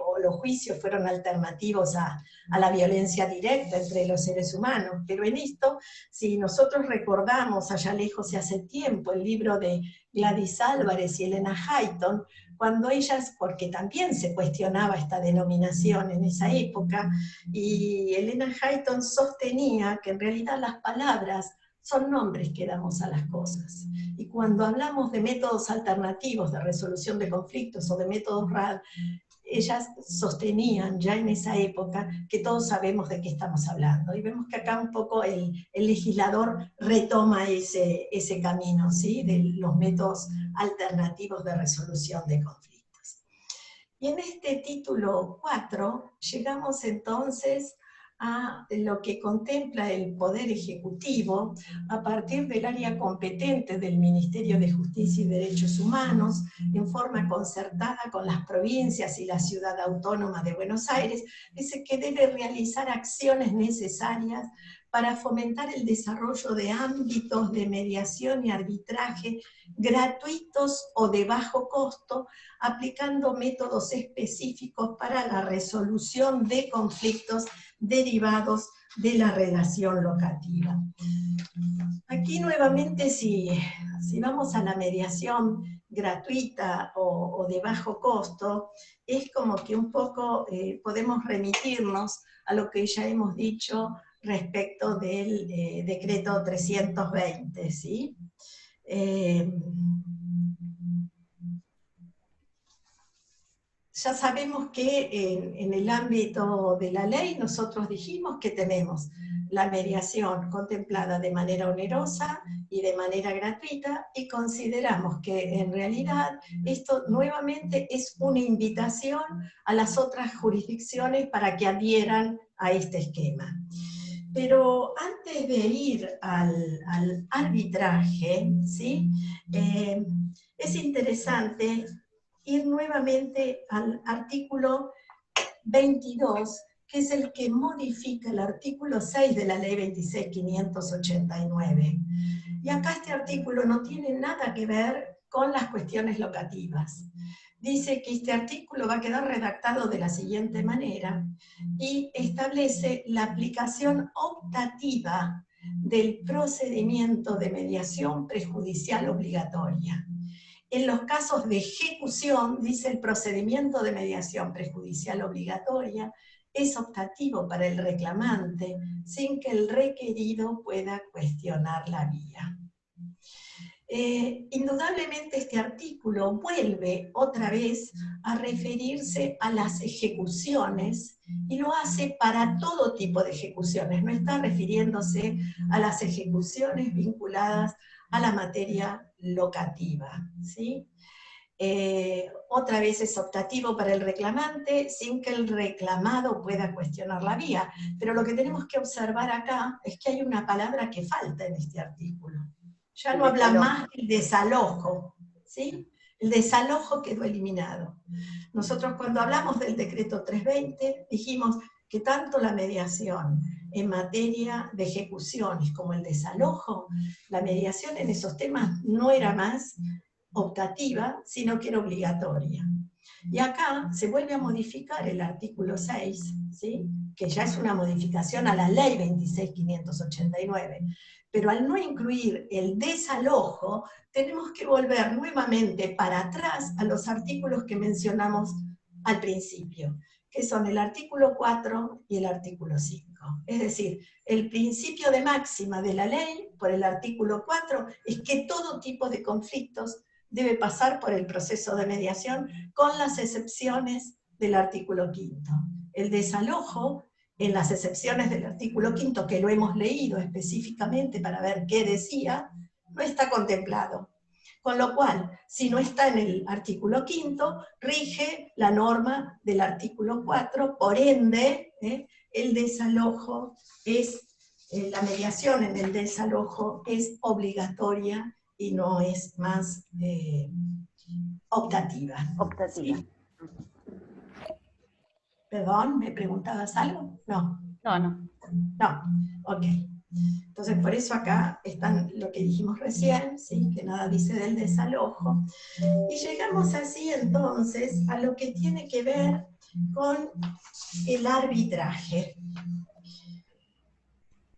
o los juicios fueron alternativos a la violencia directa entre los seres humanos. Pero en esto, si nosotros recordamos allá lejos y hace tiempo el libro de Gladys Álvarez y Elena Hayton, cuando ellas, porque también se cuestionaba esta denominación en esa época, y Elena Hayton sostenía que en realidad las palabras son nombres que damos a las cosas. Y cuando hablamos de métodos alternativos de resolución de conflictos o de métodos RAD, ellas sostenían ya en esa época que todos sabemos de qué estamos hablando. Y vemos que acá un poco el legislador retoma ese camino, ¿sí?, de los métodos alternativos de resolución de conflictos. Y en este título 4 llegamos entonces a lo que contempla el Poder Ejecutivo a partir del área competente del Ministerio de Justicia y Derechos Humanos, en forma concertada con las provincias y la Ciudad Autónoma de Buenos Aires. Dice que debe realizar acciones necesarias para fomentar el desarrollo de ámbitos de mediación y arbitraje gratuitos o de bajo costo, aplicando métodos específicos para la resolución de conflictos derivados de la relación locativa. Aquí nuevamente, si vamos a la mediación gratuita o de bajo costo, es como que un poco podemos remitirnos a lo que ya hemos dicho respecto del decreto 320, ¿sí? Ya sabemos que en el ámbito de la ley nosotros dijimos que tenemos la mediación contemplada de manera onerosa y de manera gratuita, y consideramos que en realidad esto nuevamente es una invitación a las otras jurisdicciones para que adhieran a este esquema. Pero antes de ir al arbitraje, ¿sí?, es interesante ir nuevamente al artículo 22, que es el que modifica el artículo 6 de la ley 26.589. Y acá este artículo no tiene nada que ver con las cuestiones locativas. Dice que este artículo va a quedar redactado de la siguiente manera y establece la aplicación optativa del procedimiento de mediación prejudicial obligatoria. En los casos de ejecución, dice, el procedimiento de mediación prejudicial obligatoria es optativo para el reclamante, sin que el requerido pueda cuestionar la vía. Indudablemente este artículo vuelve otra vez a referirse a las ejecuciones, y lo hace para todo tipo de ejecuciones, no está refiriéndose a las ejecuciones vinculadas a la materia locativa, ¿sí? Otra vez es optativo para el reclamante sin que el reclamado pueda cuestionar la vía, pero lo que tenemos que observar acá es que hay una palabra que falta en este artículo. Ya no habla más del desalojo, ¿sí? El desalojo quedó eliminado. Nosotros cuando hablamos del decreto 320 dijimos que tanto la mediación en materia de ejecuciones como el desalojo, la mediación en esos temas no era más optativa, sino que era obligatoria. Y acá se vuelve a modificar el artículo 6, ¿sí?, que ya es una modificación a la ley 26.589, pero al no incluir el desalojo, tenemos que volver nuevamente para atrás a los artículos que mencionamos al principio, que son el artículo 4 y el artículo 5. Es decir, el principio de máxima de la ley, por el artículo 4, es que todo tipo de conflictos debe pasar por el proceso de mediación, con las excepciones del artículo 5. El desalojo, en las excepciones del artículo 5, que lo hemos leído específicamente para ver qué decía, no está contemplado. Con lo cual, si no está en el artículo 5, rige la norma del artículo 4, por ende, el desalojo es, la mediación en el desalojo es obligatoria y no es más optativa. Optativa. ¿Sí? Perdón, ¿me preguntabas algo? No. No. No, ok. Entonces, por eso acá están lo que dijimos recién, ¿sí?, que nada dice del desalojo. Y llegamos así entonces a lo que tiene que ver con el arbitraje.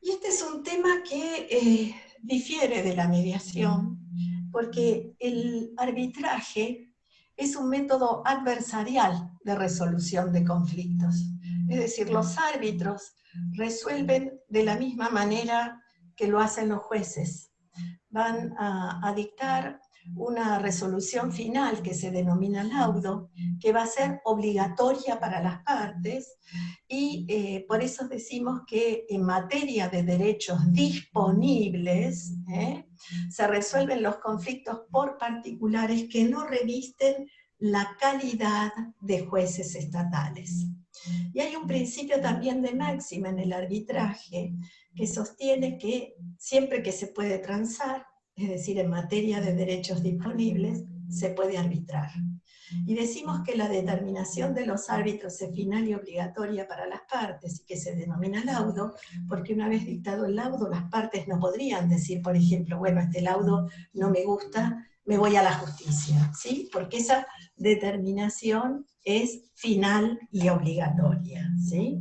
Y este es un tema que difiere de la mediación, porque el arbitraje es un método adversarial de resolución de conflictos. Es decir, los árbitros resuelven de la misma manera que lo hacen los jueces. Van a dictar una resolución final que se denomina laudo, que va a ser obligatoria para las partes, y por eso decimos que en materia de derechos disponibles, se resuelven los conflictos por particulares que no revisten la calidad de jueces estatales. Y hay un principio también de máxima en el arbitraje que sostiene que siempre que se puede transar, es decir, en materia de derechos disponibles, se puede arbitrar. Y decimos que la determinación de los árbitros es final y obligatoria para las partes y que se denomina laudo, porque una vez dictado el laudo, las partes no podrían decir, por ejemplo, bueno, este laudo no me gusta, me voy a la justicia, ¿sí? Porque esa determinación es final y obligatoria, ¿sí?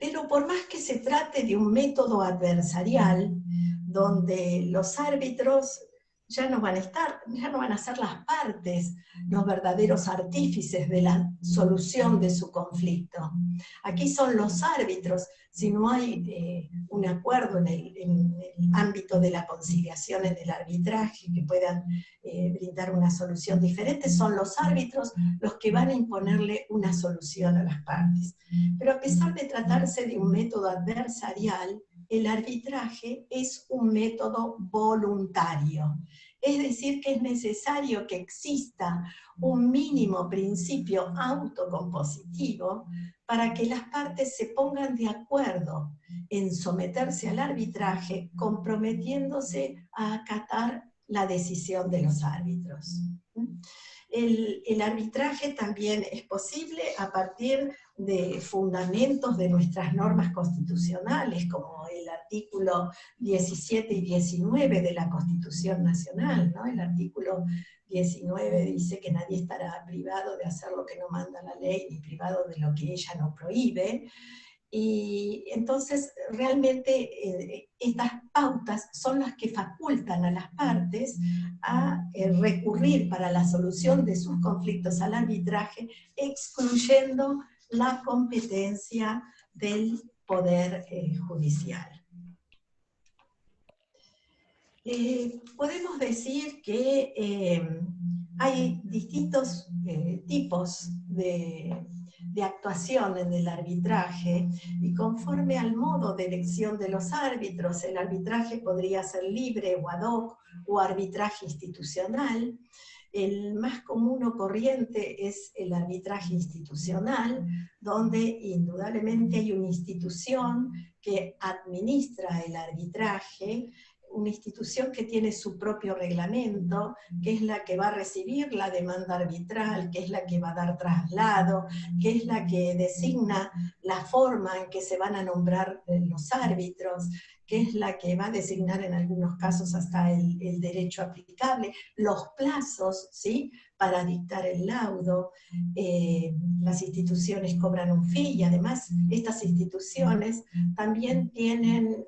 Pero por más que se trate de un método adversarial, donde los árbitros ya no van a ser las partes los verdaderos artífices de la solución de su conflicto. Aquí son los árbitros, si no hay un acuerdo en el ámbito de la conciliación en el arbitraje que puedan brindar una solución diferente, son los árbitros los que van a imponerle una solución a las partes. Pero a pesar de tratarse de un método adversarial, el arbitraje es un método voluntario. Es decir, que es necesario que exista un mínimo principio autocompositivo para que las partes se pongan de acuerdo en someterse al arbitraje, comprometiéndose a acatar la decisión de los árbitros. El arbitraje también es posible a partir de fundamentos de nuestras normas constitucionales, como el artículo 17 y 19 de la Constitución Nacional, ¿no? El artículo 19 dice que nadie estará privado de hacer lo que no manda la ley, ni privado de lo que ella no prohíbe. Y entonces realmente estas pautas son las que facultan a las partes a recurrir para la solución de sus conflictos al arbitraje, excluyendo la competencia del Poder Judicial. Podemos decir que hay distintos tipos de actuación en el arbitraje, y conforme al modo de elección de los árbitros, el arbitraje podría ser libre o ad hoc, o arbitraje institucional. El más común o corriente es el arbitraje institucional, donde indudablemente hay una institución que administra el arbitraje, una institución que tiene su propio reglamento, que es la que va a recibir la demanda arbitral, que es la que va a dar traslado, que es la que designa la forma en que se van a nombrar los árbitros, que es la que va a designar en algunos casos hasta el derecho aplicable, los plazos, ¿sí?, para dictar el laudo. Las instituciones cobran un fee, y además estas instituciones también tienen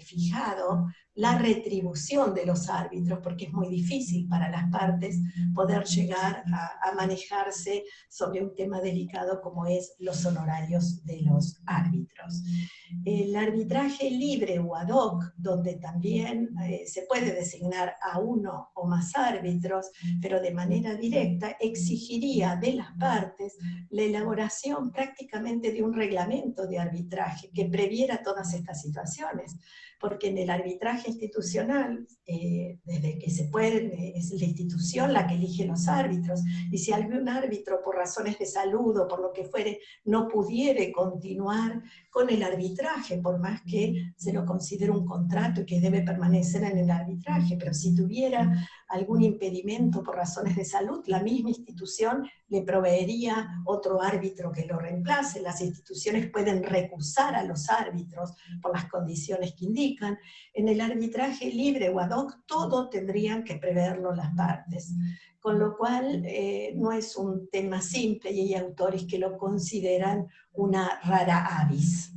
fijado la retribución de los árbitros, porque es muy difícil para las partes poder llegar a manejarse sobre un tema delicado como es los honorarios de los árbitros. El arbitraje libre o ad hoc, donde también se puede designar a uno o más árbitros, pero de manera directa, exigiría de las partes la elaboración prácticamente de un reglamento de arbitraje que previera todas estas situaciones, porque en el arbitraje institucional, desde que se puede, es la institución la que elige los árbitros, y si algún árbitro por razones de salud o por lo que fuere no pudiere continuar con el arbitraje, por más que se lo considere un contrato y que debe permanecer en el arbitraje, pero si tuviera algún impedimento por razones de salud, la misma institución le proveería otro árbitro que lo reemplace. Las instituciones pueden recusar a los árbitros por las condiciones que indican. En el arbitraje libre o ad hoc, todo tendrían que preverlo las partes, con lo cual no es un tema simple, y hay autores que lo consideran una rara avis.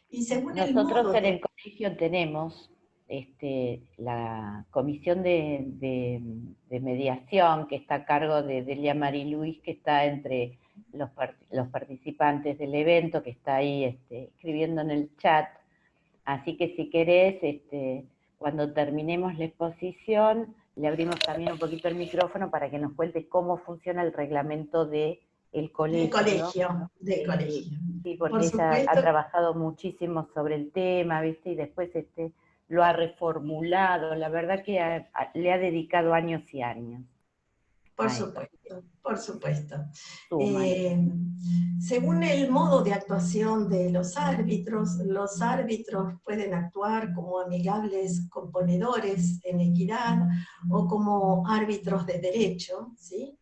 Y según nosotros en el colegio tenemos la comisión de mediación, que está a cargo de Delia Mariluis, que está entre los participantes del evento, que está ahí escribiendo en el chat. Así que si querés, cuando terminemos la exposición, le abrimos también un poquito el micrófono para que nos cuente cómo funciona el reglamento del colegio, ¿no? Del colegio. Sí, porque Por ella supuesto. ha trabajado muchísimo sobre el tema, ¿viste? Y después lo ha reformulado. La verdad que le ha dedicado años y años. Por supuesto. Según el modo de actuación de los árbitros pueden actuar como amigables componedores en equidad o como árbitros de derecho, ¿sí?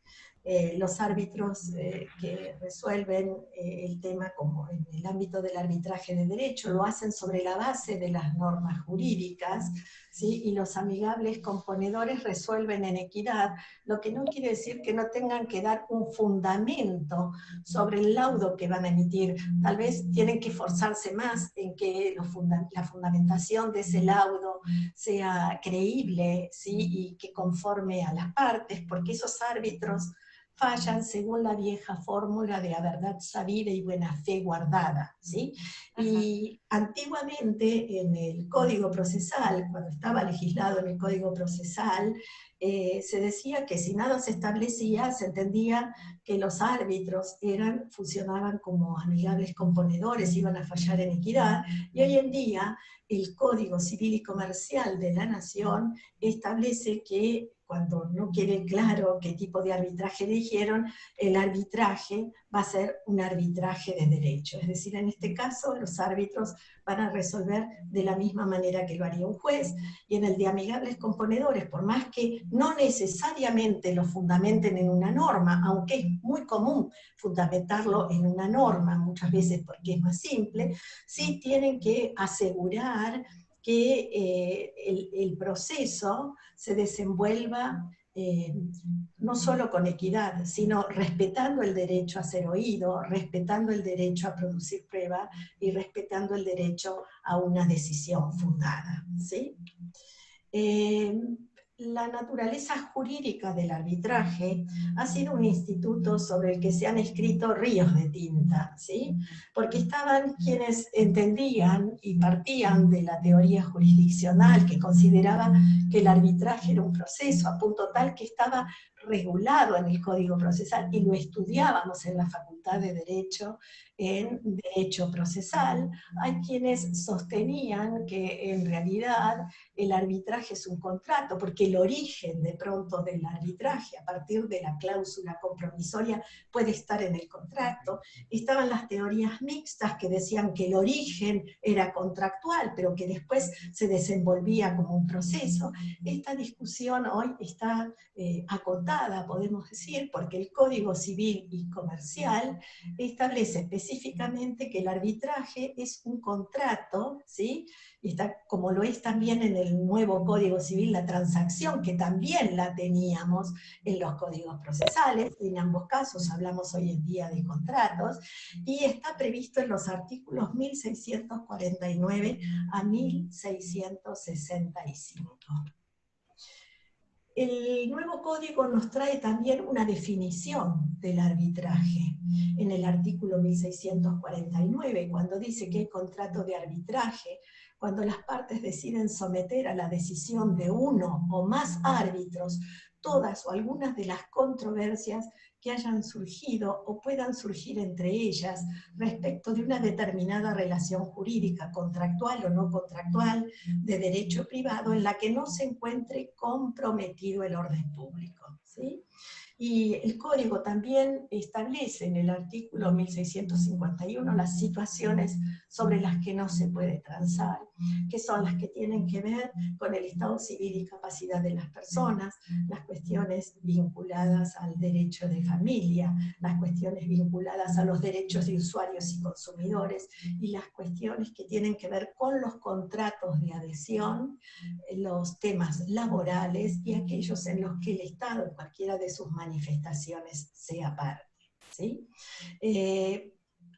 Los árbitros que resuelven el tema como en el ámbito del arbitraje de derecho lo hacen sobre la base de las normas jurídicas, ¿sí? Y los amigables componedores resuelven en equidad, lo que no quiere decir que no tengan que dar un fundamento sobre el laudo que van a emitir. Tal vez tienen que esforzarse más en que la fundamentación de ese laudo sea creíble, ¿sí? Y que conforme a las partes, porque esos árbitros fallan según la vieja fórmula de a verdad sabida y buena fe guardada, ¿sí? Y antiguamente en el Código Procesal, cuando estaba legislado en el Código Procesal, se decía que si nada se establecía, se entendía que los árbitros funcionaban como amigables componedores, iban a fallar en equidad, y hoy en día el Código Civil y Comercial de la Nación establece que cuando no quede claro qué tipo de arbitraje eligieron, el arbitraje va a ser un arbitraje de derecho. Es decir, en este caso los árbitros van a resolver de la misma manera que lo haría un juez, y en el de amigables componedores, por más que no necesariamente lo fundamenten en una norma, aunque es muy común fundamentarlo en una norma, muchas veces porque es más simple, sí tienen que asegurar que el proceso se desenvuelva no solo con equidad, sino respetando el derecho a ser oído, respetando el derecho a producir prueba y respetando el derecho a una decisión fundada, ¿sí? La naturaleza jurídica del arbitraje ha sido un instituto sobre el que se han escrito ríos de tinta, ¿sí? Porque estaban quienes entendían y partían de la teoría jurisdiccional que consideraba que el arbitraje era un proceso a punto tal que estaba regulado en el Código Procesal y lo estudiábamos en la Facultad de Derecho, en Derecho Procesal. Hay quienes sostenían que en realidad el arbitraje es un contrato, porque el origen de pronto del arbitraje, a partir de la cláusula compromisoria, puede estar en el contrato. Estaban las teorías mixtas que decían que el origen era contractual, pero que después se desenvolvía como un proceso. Esta discusión hoy está acotada, podemos decir, porque el Código Civil y Comercial establece específicamente que el arbitraje es un contrato, ¿sí? Y está, como lo es también en el nuevo Código Civil, la transacción, que también la teníamos en los códigos procesales, en ambos casos hablamos hoy en día de contratos, y está previsto en los artículos 1649 a 1665. El nuevo código nos trae también una definición del arbitraje. En el artículo 1649, cuando dice que hay contrato de arbitraje, cuando las partes deciden someter a la decisión de uno o más árbitros todas o algunas de las controversias que hayan surgido o puedan surgir entre ellas respecto de una determinada relación jurídica, contractual o no contractual, de derecho privado, en la que no se encuentre comprometido el orden público, ¿sí? Y el Código también establece en el artículo 1651 las situaciones sobre las que no se puede transar, que son las que tienen que ver con el estado civil y capacidad de las personas, las cuestiones vinculadas al derecho de familia, las cuestiones vinculadas a los derechos de usuarios y consumidores, y las cuestiones que tienen que ver con los contratos de adhesión, los temas laborales y aquellos en los que el Estado, en cualquiera de sus manifestaciones, sea parte, ¿sí?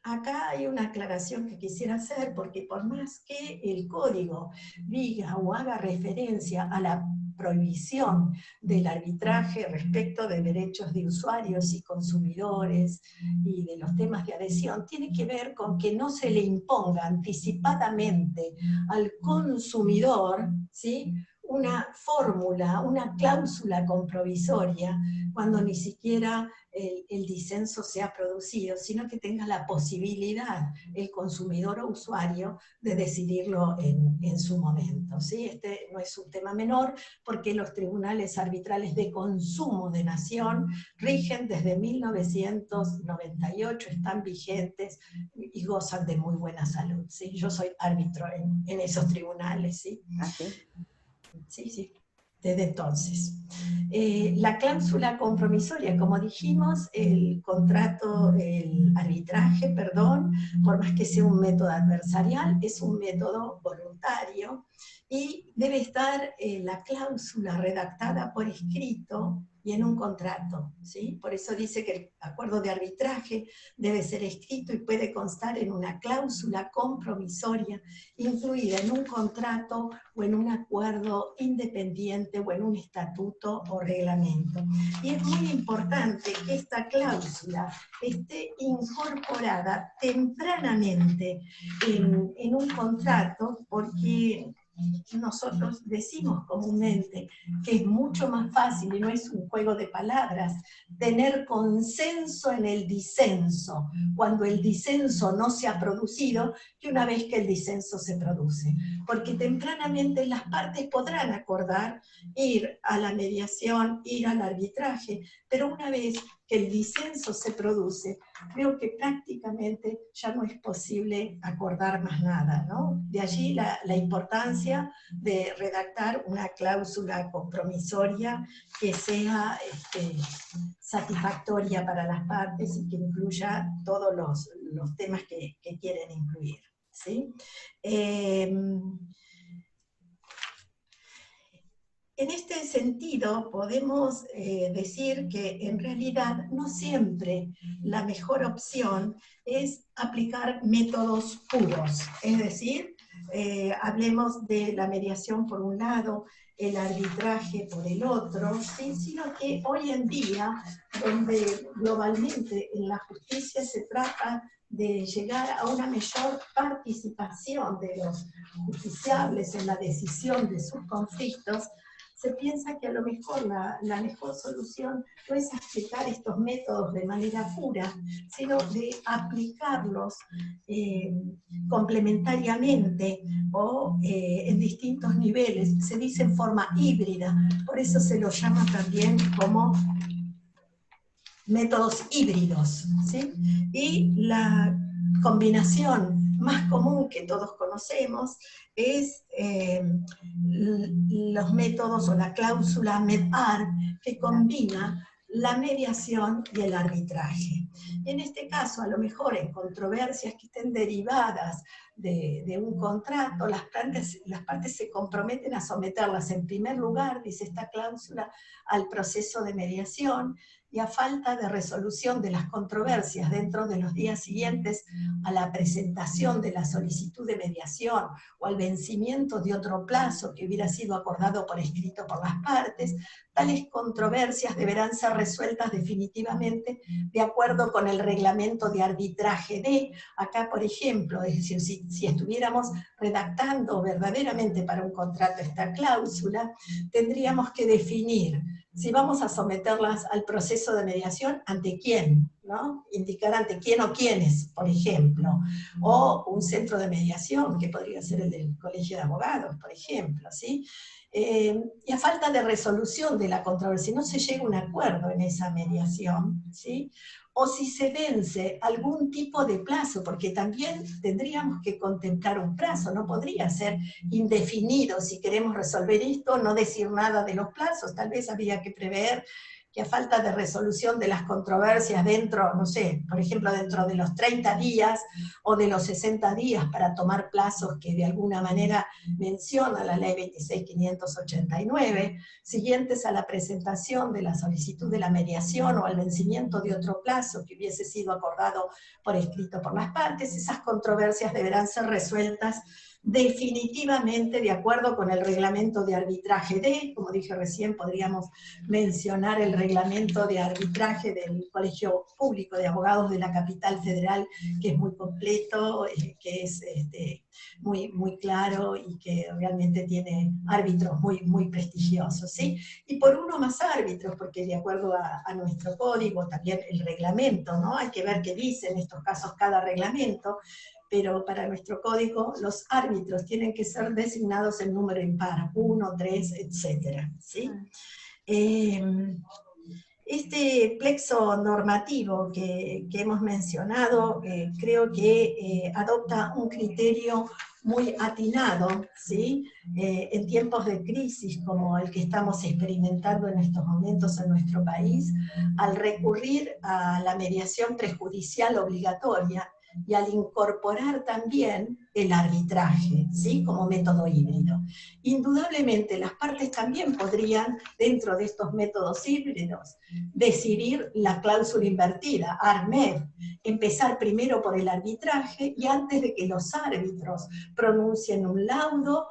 Acá hay una aclaración que quisiera hacer, porque por más que el código diga o haga referencia a la prohibición del arbitraje respecto de derechos de usuarios y consumidores y de los temas de adhesión, tiene que ver con que no se le imponga anticipadamente al consumidor, ¿sí?, una fórmula, una cláusula compromisoria, cuando ni siquiera el disenso se ha producido, sino que tenga la posibilidad el consumidor o usuario de decidirlo en su momento, ¿sí? Este no es un tema menor, porque los tribunales arbitrales de consumo de nación rigen desde 1998, están vigentes y gozan de muy buena salud, ¿sí? Yo soy árbitro en esos tribunales, ¿sí? ¿Ah, sí? Sí, sí, desde entonces. La cláusula compromisoria, como dijimos, el contrato, el arbitraje, perdón, por más que sea un método adversarial, es un método voluntario y debe estar la cláusula redactada por escrito y en un contrato, ¿sí? Por eso dice que el acuerdo de arbitraje debe ser escrito y puede constar en una cláusula compromisoria incluida en un contrato o en un acuerdo independiente o en un estatuto o reglamento. Y es muy importante que esta cláusula esté incorporada tempranamente en un contrato, porque nosotros decimos comúnmente que es mucho más fácil, y no es un juego de palabras, tener consenso en el disenso, cuando el disenso no se ha producido, que una vez que el disenso se produce. Porque tempranamente las partes podrán acordar ir a la mediación, ir al arbitraje, pero una vez que el disenso se produce, creo que prácticamente ya no es posible acordar más nada, ¿no? De allí la importancia de redactar una cláusula compromisoria que sea satisfactoria para las partes y que incluya todos los temas que quieren incluir, ¿sí? En este sentido, podemos decir que en realidad no siempre la mejor opción es aplicar métodos puros, es decir, hablemos de la mediación por un lado, el arbitraje por el otro, ¿sí? Sino que hoy en día, donde globalmente en la justicia se trata de llegar a una mayor participación de los justiciables en la decisión de sus conflictos, se piensa que a lo mejor la mejor solución no es aplicar estos métodos de manera pura, sino de aplicarlos complementariamente o en distintos niveles. Se dice en forma híbrida, por eso se lo llama también como métodos híbridos, ¿sí? Y la combinación más común que todos conocemos es los métodos o la cláusula MED-AR, que combina la mediación y el arbitraje. Y en este caso, a lo mejor en controversias que estén derivadas de un contrato, las partes se comprometen a someterlas en primer lugar, dice esta cláusula, al proceso de mediación, y a falta de resolución de las controversias dentro de los días siguientes a la presentación de la solicitud de mediación o al vencimiento de otro plazo que hubiera sido acordado por escrito por las partes, tales controversias deberán ser resueltas definitivamente de acuerdo con el reglamento de arbitraje de, acá por ejemplo, es decir, si estuviéramos redactando verdaderamente para un contrato esta cláusula, tendríamos que definir si vamos a someterlas al proceso de mediación, ¿ante quién? ¿No? Indicar ante quién o quiénes, por ejemplo. O un centro de mediación, que podría ser el del Colegio de Abogados, por ejemplo, ¿sí? Y a falta de resolución de la controversia, no se llega a un acuerdo en esa mediación, ¿sí? O si se vence algún tipo de plazo, porque también tendríamos que contemplar un plazo, no podría ser indefinido si queremos resolver esto, no decir nada de los plazos, tal vez habría que prever que a falta de resolución de las controversias dentro, no sé, por ejemplo, dentro de los 30 días o de los 60 días para tomar plazos que de alguna manera menciona la ley 26.589, siguientes a la presentación de la solicitud de la mediación o al vencimiento de otro plazo que hubiese sido acordado por escrito por las partes, esas controversias deberán ser resueltas definitivamente de acuerdo con el reglamento de arbitraje como dije recién, podríamos mencionar el reglamento de arbitraje del Colegio Público de Abogados de la Capital Federal, que es muy completo, que es muy claro y que realmente tiene árbitros muy prestigiosos, ¿sí? Y por uno más árbitros, porque de acuerdo a nuestro código, también el reglamento, ¿no? Hay que ver qué dice en estos casos cada reglamento, pero para nuestro código los árbitros tienen que ser designados en número impar, 1, 3, etc. ¿Sí? Este plexo normativo que hemos mencionado, creo que adopta un criterio muy atinado, ¿sí? En tiempos de crisis como el que estamos experimentando en estos momentos en nuestro país, al recurrir a la mediación prejudicial obligatoria, y al incorporar también el arbitraje, ¿sí? Como método híbrido. Indudablemente las partes también podrían, dentro de estos métodos híbridos, decidir la cláusula invertida, ARMED, empezar primero por el arbitraje y antes de que los árbitros pronuncien un laudo,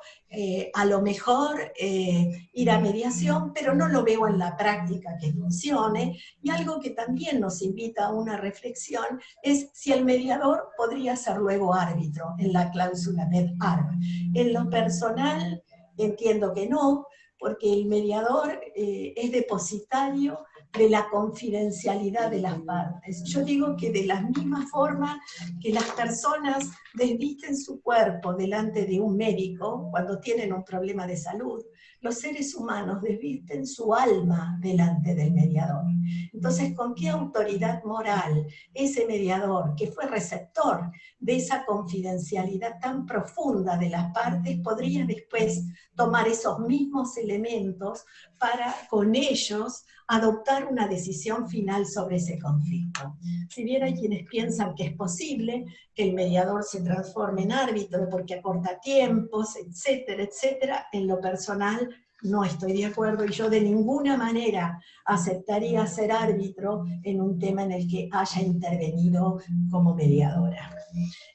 a lo mejor ir a mediación, pero no lo veo en la práctica que funcione, y algo que también nos invita a una reflexión es si el mediador podría ser luego árbitro en la cláusula MED-ARB. En lo personal entiendo que no, porque el mediador es depositario de la confidencialidad de las partes. Yo digo que de la misma forma que las personas desvisten su cuerpo delante de un médico cuando tienen un problema de salud, los seres humanos desvisten su alma delante del mediador. Entonces, ¿con qué autoridad moral ese mediador, que fue receptor de esa confidencialidad tan profunda de las partes, podría después tomar esos mismos elementos para, con ellos, adoptar una decisión final sobre ese conflicto? Si bien hay quienes piensan que es posible que el mediador se transforme en árbitro porque acorta tiempos, etcétera, etcétera, en lo personal no estoy de acuerdo, y yo de ninguna manera aceptaría ser árbitro en un tema en el que haya intervenido como mediadora.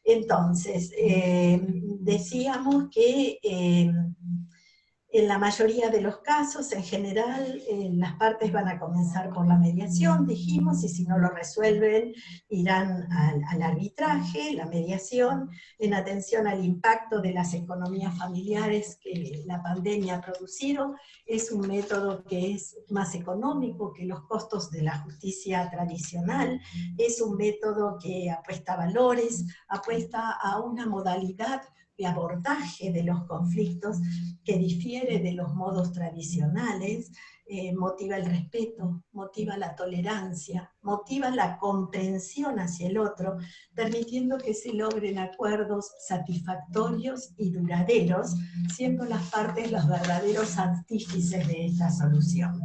Entonces, decíamos que en la mayoría de los casos, en general, las partes van a comenzar por la mediación, dijimos, y si no lo resuelven, irán al arbitraje. La mediación, en atención al impacto de las economías familiares que la pandemia ha producido, es un método que es más económico que los costos de la justicia tradicional, es un método que apuesta a valores, apuesta a una modalidad de abordaje de los conflictos que difiere de los modos tradicionales, motiva el respeto, motiva la tolerancia, motiva la comprensión hacia el otro, permitiendo que se logren acuerdos satisfactorios y duraderos, siendo las partes los verdaderos artífices de esta solución.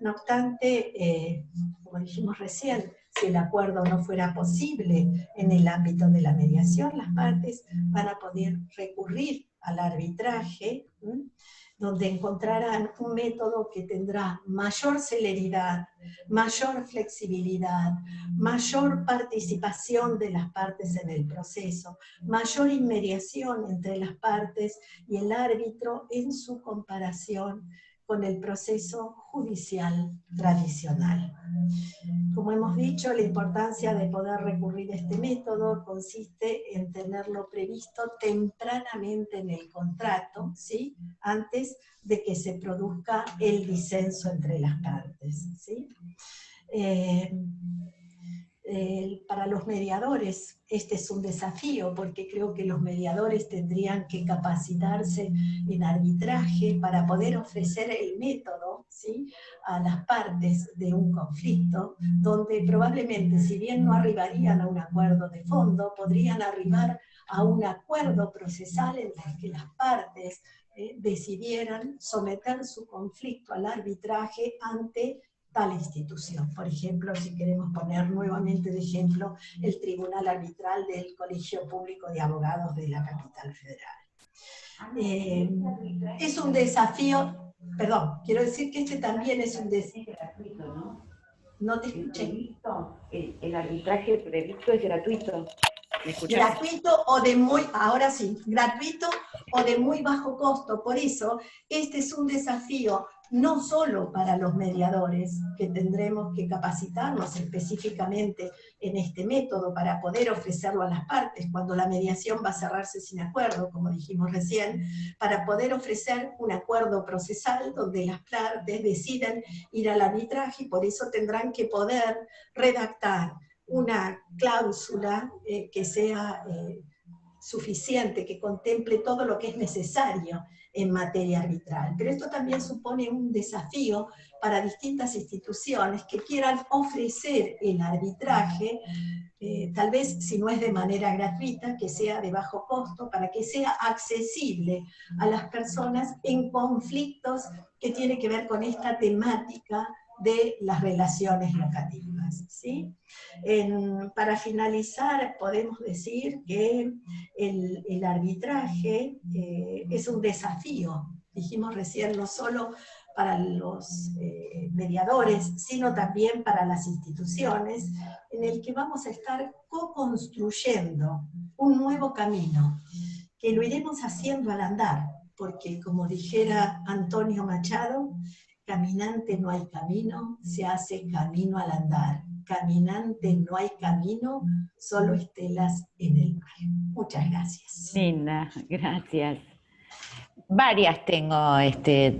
No obstante, como dijimos recién, si el acuerdo no fuera posible en el ámbito de la mediación, las partes van a poder recurrir al arbitraje, donde encontrarán un método que tendrá mayor celeridad, mayor flexibilidad, mayor participación de las partes en el proceso, mayor inmediación entre las partes y el árbitro en su comparación con el proceso judicial tradicional. Como hemos dicho, la importancia de poder recurrir a este método consiste en tenerlo previsto tempranamente en el contrato, ¿sí? Antes de que se produzca el disenso entre las partes, ¿sí? Para los mediadores este es un desafío, porque creo que los mediadores tendrían que capacitarse en arbitraje para poder ofrecer el método, ¿sí?, a las partes de un conflicto, donde probablemente, si bien no arribarían a un acuerdo de fondo, podrían arribar a un acuerdo procesal en el que las partes decidieran someter su conflicto al arbitraje ante tal institución. Por ejemplo, si queremos poner nuevamente de ejemplo el Tribunal Arbitral del Colegio Público de Abogados de la Capital Federal. Es un desafío, perdón, quiero decir que este también es un desafío gratuito, ¿no? No te escuché. El arbitraje previsto es gratuito. ¿Me escuchás? Gratuito o de muy, ahora sí, gratuito o de muy bajo costo. Por eso, este es un desafío no solo para los mediadores, que tendremos que capacitarnos específicamente en este método para poder ofrecerlo a las partes, cuando la mediación va a cerrarse sin acuerdo, como dijimos recién, para poder ofrecer un acuerdo procesal donde las partes deciden ir al arbitraje, y por eso tendrán que poder redactar una cláusula que sea suficiente, que contemple todo lo que es necesario en materia arbitral. Pero esto también supone un desafío para distintas instituciones que quieran ofrecer el arbitraje, tal vez si no es de manera gratuita, que sea de bajo costo, para que sea accesible a las personas en conflictos que tienen que ver con esta temática de las relaciones locativas, ¿sí? Para finalizar, podemos decir que el arbitraje es un desafío, dijimos recién, no solo para los mediadores, sino también para las instituciones, en el que vamos a estar co-construyendo un nuevo camino, que lo iremos haciendo al andar, porque como dijera Antonio Machado, caminante no hay camino, se hace camino al andar. Caminante no hay camino, solo estelas en el mar. Muchas gracias. Linda, gracias. Varias tengo,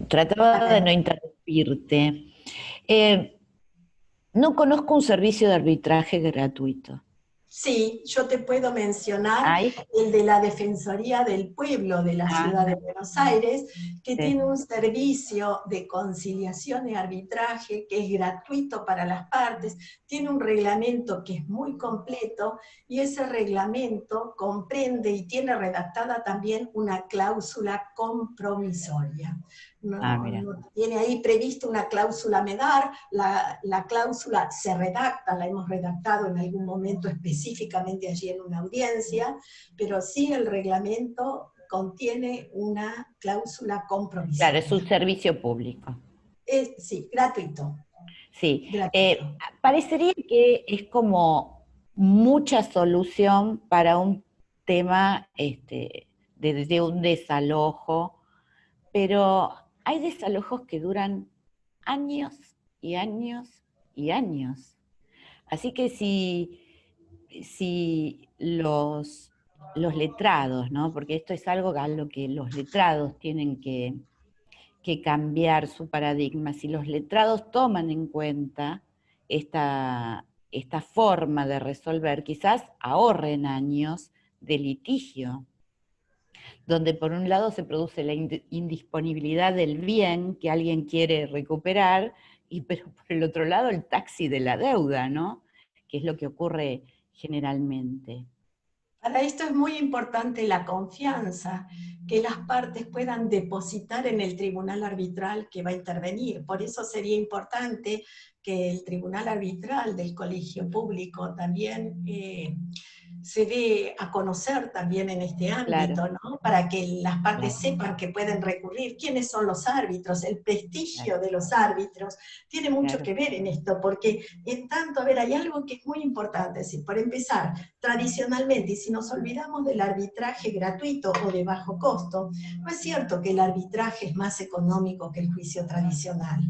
trataba de no interrumpirte. No conozco un servicio de arbitraje gratuito. Sí, yo te puedo mencionar ¿Hay? el de la Defensoría del Pueblo de la Ciudad de Buenos Aires, que tiene un servicio de conciliación y arbitraje que es gratuito para las partes, tiene un reglamento que es muy completo, y ese reglamento comprende y tiene redactada también una cláusula compromisoria. No tiene ahí previsto una cláusula MEDAR, la cláusula se redacta, la hemos redactado en algún momento específicamente allí en una audiencia, pero sí el reglamento contiene una cláusula compromisoria. Claro, es un servicio público. Sí, gratuito. Sí, Gratuito. parecería que es como mucha solución para un tema de un desalojo, pero hay desalojos que duran años y años y años. Así que si los letrados, ¿no? Porque esto es algo a lo que los letrados tienen que cambiar su paradigma, si los letrados toman en cuenta esta forma de resolver, quizás ahorren años de litigio, donde por un lado se produce la indisponibilidad del bien que alguien quiere recuperar, pero por el otro lado el taxi de la deuda, ¿no? Que es lo que ocurre generalmente. Para esto es muy importante la confianza, que las partes puedan depositar en el tribunal arbitral que va a intervenir. Por eso sería importante que el tribunal arbitral del colegio público también se dé a conocer también en este ámbito, Claro. ¿no? Para que las partes sepan que pueden recurrir. ¿Quiénes son los árbitros? El prestigio de los árbitros tiene mucho que ver en esto, porque en tanto, a ver, hay algo que es muy importante, es decir, por empezar, tradicionalmente, y si nos olvidamos del arbitraje gratuito o de bajo costo, no es cierto que el arbitraje es más económico que el juicio tradicional,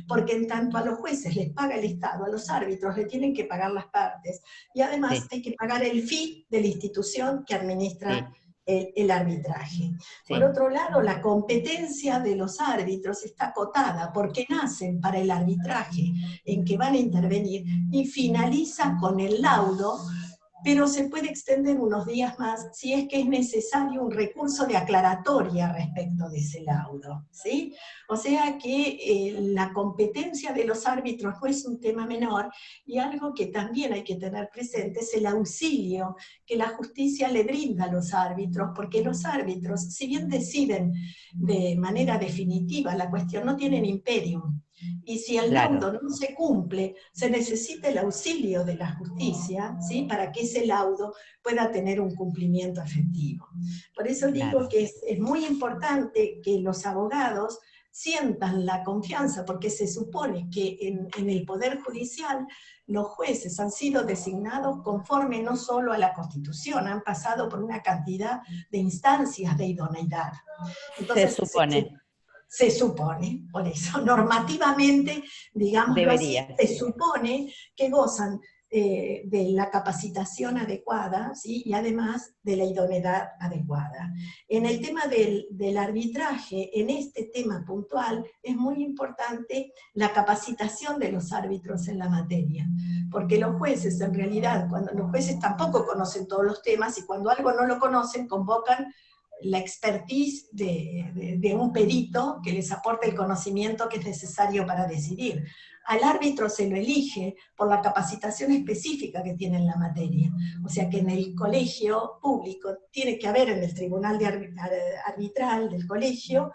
porque en tanto a los jueces les paga el Estado, a los árbitros le tienen que pagar las partes, y además hay que pagar el fee de la institución que administra el arbitraje. Por otro lado, la competencia de los árbitros está acotada porque nacen para el arbitraje en que van a intervenir y finaliza con el laudo, pero se puede extender unos días más si es que es necesario un recurso de aclaratoria respecto de ese laudo, ¿sí? O sea que la competencia de los árbitros no es un tema menor, y algo que también hay que tener presente es el auxilio que la justicia le brinda a los árbitros, porque los árbitros, si bien deciden de manera definitiva la cuestión, no tienen imperium. Y si el laudo no se cumple, se necesita el auxilio de la justicia, ¿sí? Para que ese laudo pueda tener un cumplimiento efectivo. Por eso digo que es muy importante que los abogados sientan la confianza, porque se supone que en el Poder Judicial los jueces han sido designados conforme no solo a la Constitución, han pasado por una cantidad de instancias de idoneidad. Entonces, se supone, por eso, normativamente, digámoslo así, se supone que gozan de la capacitación adecuada, ¿sí? Y además de la idoneidad adecuada. En el tema del arbitraje, en este tema puntual, es muy importante la capacitación de los árbitros en la materia, porque los jueces, en realidad, cuando los jueces tampoco conocen todos los temas, y cuando algo no lo conocen, convocan la expertise de un perito que les aporte el conocimiento que es necesario para decidir. Al árbitro se lo elige por la capacitación específica que tiene en la materia. O sea que en el colegio público tiene que haber, en el tribunal arbitral del colegio,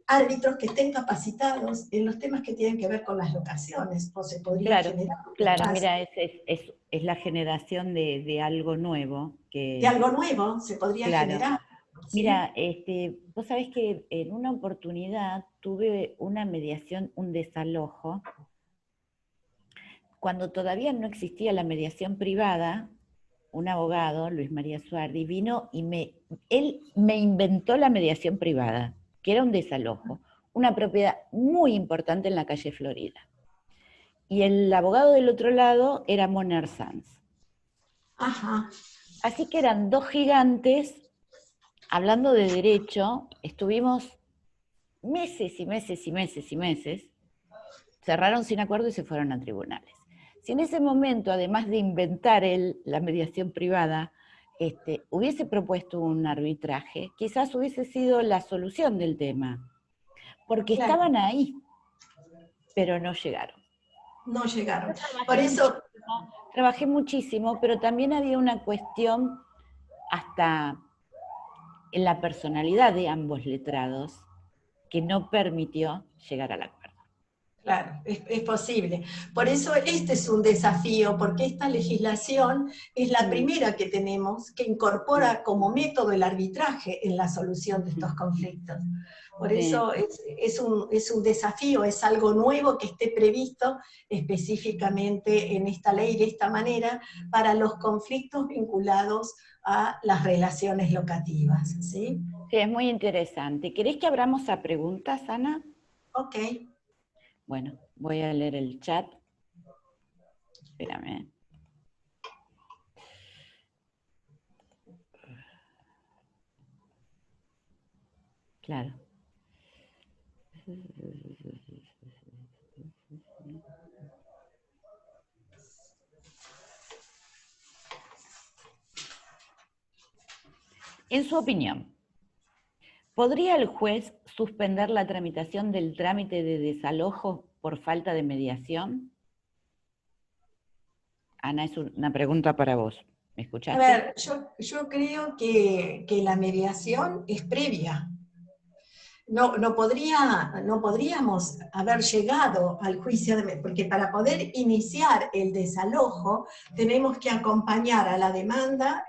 árbitros que estén capacitados en los temas que tienen que ver con las locaciones, o se podría generar. Claro, mira, es la generación de algo nuevo. De algo nuevo se podría generar. ¿Sí? Mira, vos sabés que en una oportunidad tuve una mediación, un desalojo, cuando todavía no existía la mediación privada. Un abogado, Luis María Suardi, vino y él me inventó la mediación privada, que era un desalojo, una propiedad muy importante en la calle Florida. Y el abogado del otro lado era Moner Sanz. Ajá. Así que eran dos gigantes hablando de derecho. Estuvimos meses y meses y meses y meses, cerraron sin acuerdo y se fueron a tribunales. Si en ese momento, además de inventar él la mediación privada, hubiese propuesto un arbitraje, quizás hubiese sido la solución del tema, porque estaban ahí, pero no llegaron. No llegaron. Por eso trabajé muchísimo, pero también había una cuestión hasta en la personalidad de ambos letrados que no permitió llegar al acuerdo. Claro, es posible. Por eso este es un desafío, porque esta legislación es la primera que tenemos que incorpora como método el arbitraje en la solución de estos conflictos. Por eso es un desafío, es algo nuevo que esté previsto específicamente en esta ley de esta manera para los conflictos vinculados a las relaciones locativas. ¿Sí? Sí, es muy interesante. ¿Querés que abramos a preguntas, Ana? Ok. Bueno, voy a leer el chat. Espérame. Claro. En su opinión, ¿podría el juez suspender la tramitación del trámite de desalojo por falta de mediación? Ana, es una pregunta para vos. ¿Me escuchaste? A ver, yo creo que la mediación es previa. No podríamos haber llegado al juicio, porque para poder iniciar el desalojo tenemos que acompañar a la demanda,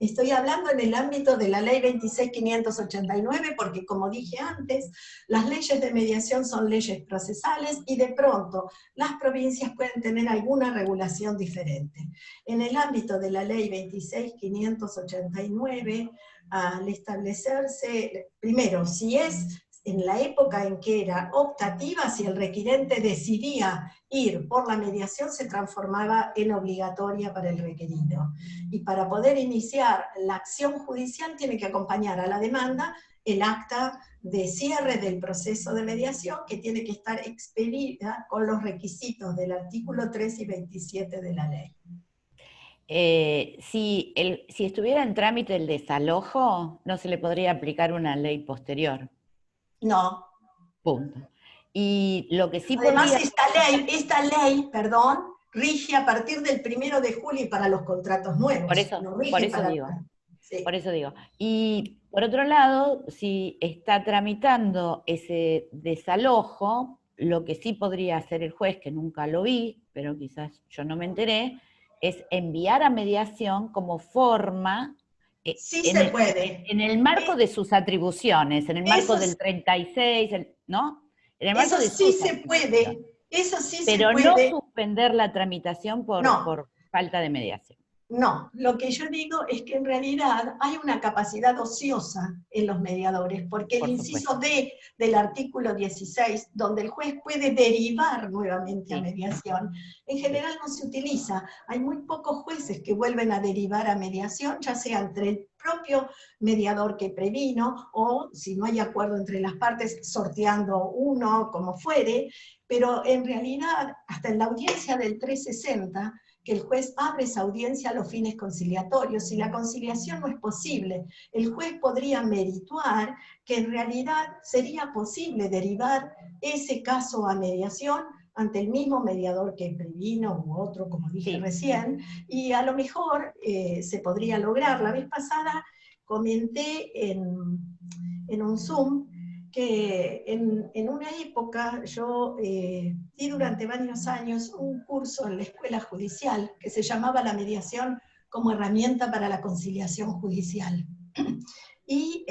estoy hablando en el ámbito de la ley 26.589, porque como dije antes, las leyes de mediación son leyes procesales y de pronto las provincias pueden tener alguna regulación diferente. En el ámbito de la ley 26.589, al establecerse, primero, si es en la época en que era optativa, si el requirente decidía ir por la mediación, se transformaba en obligatoria para el requerido. Y para poder iniciar la acción judicial tiene que acompañar a la demanda el acta de cierre del proceso de mediación, que tiene que estar expedida con los requisitos del artículo 3 y 27 de la ley. Si estuviera en trámite el desalojo, no se le podría aplicar una ley posterior. No. Punto. Y lo que sí además podría... esta ley, rige a partir del 1 de julio para los contratos nuevos. Por eso, no sí. Por eso digo. Y por otro lado, si está tramitando ese desalojo, lo que sí podría hacer el juez, que nunca lo vi, pero quizás yo no me enteré, es enviar a mediación como forma Sí se puede. En el marco de sus atribuciones, en el marco del 36, ¿no? En el marco Eso de sí sus se puede, eso sí se pero no puede. suspender la tramitación No, por falta de mediación. no, lo que yo digo es que en realidad hay una capacidad ociosa en los mediadores, porque el Por inciso supuesto. D del artículo 16, donde el juez puede derivar nuevamente a Sí. mediación, en general no se utiliza. Hay muy pocos jueces que vuelven a derivar a mediación, ya sea entre el propio mediador que previno, o si no hay acuerdo entre las partes, sorteando uno, como fuere, pero en realidad, hasta en la audiencia del 360, que el juez abre esa audiencia a los fines conciliatorios. Si la conciliación no es posible, el juez podría merituar que en realidad sería posible derivar ese caso a mediación ante el mismo mediador que previno u otro, como dije recién, y a lo mejor se podría lograr. La vez pasada comenté en un Zoom que en una época yo di durante varios años un curso en la escuela judicial que se llamaba la mediación como herramienta para la conciliación judicial. Y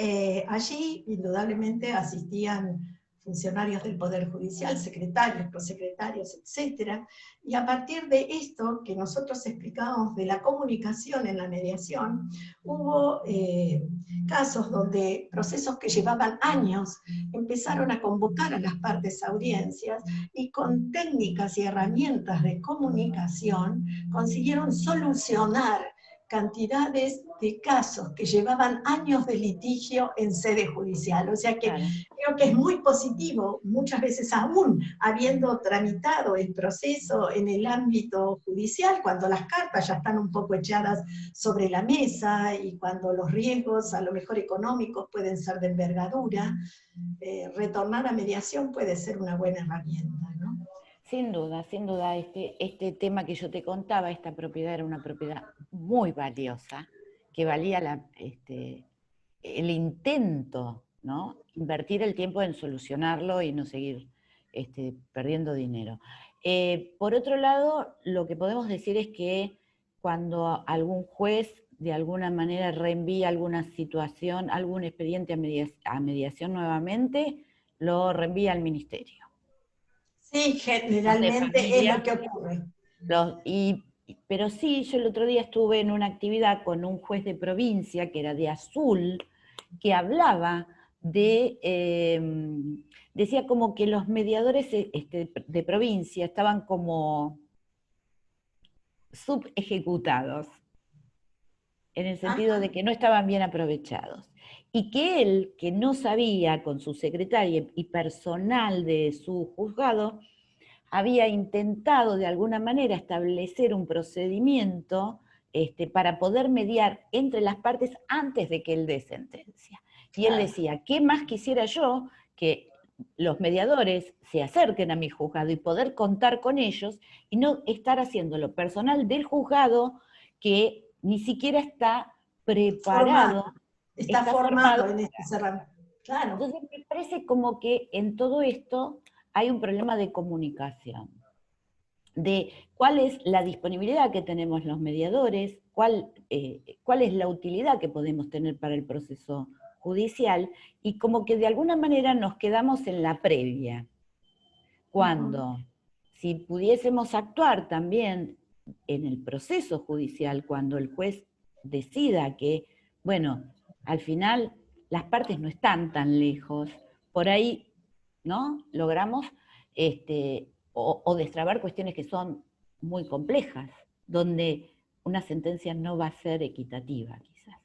allí indudablemente asistían funcionarios del Poder Judicial, secretarios, prosecretarios, etc. Y a partir de esto que nosotros explicábamos de la comunicación en la mediación, hubo casos donde procesos que llevaban años empezaron a convocar a las partes a audiencias y con técnicas y herramientas de comunicación consiguieron solucionar cantidades de casos que llevaban años de litigio en sede judicial. O sea que creo que es muy positivo, muchas veces aún habiendo tramitado el proceso en el ámbito judicial, cuando las cartas ya están un poco echadas sobre la mesa y cuando los riesgos, a lo mejor económicos, pueden ser de envergadura, retornar a mediación puede ser una buena herramienta, ¿no? Sin duda, este tema que yo te contaba, esta propiedad era una propiedad muy valiosa, que valía el intento, ¿no? Invertir el tiempo en solucionarlo y no seguir perdiendo dinero. Por otro lado, lo que podemos decir es que cuando algún juez de alguna manera reenvía alguna situación, algún expediente a mediación nuevamente, lo reenvía al ministerio. Sí, generalmente es lo que ocurre. Pero sí, yo el otro día estuve en una actividad con un juez de provincia, que era de Azul, que hablaba decía como que los mediadores de provincia estaban como subejecutados, en el sentido de que no estaban bien aprovechados. Y que él, que no sabía con su secretaria y personal de su juzgado, había intentado de alguna manera establecer un procedimiento para poder mediar entre las partes antes de que él dé sentencia. Y él decía, ¿qué más quisiera yo que los mediadores se acerquen a mi juzgado y poder contar con ellos y no estar haciéndolo personal del juzgado que ni siquiera está preparado, está formado en este cerrado. Claro. Entonces me parece como que en todo esto hay un problema de comunicación, de cuál es la disponibilidad que tenemos los mediadores, cuál es la utilidad que podemos tener para el proceso judicial, y como que de alguna manera nos quedamos en la previa, cuando si pudiésemos actuar también en el proceso judicial, cuando el juez decida que, bueno, al final las partes no están tan lejos, por ahí, ¿no? Logramos o destrabar cuestiones que son muy complejas, donde una sentencia no va a ser equitativa, quizás.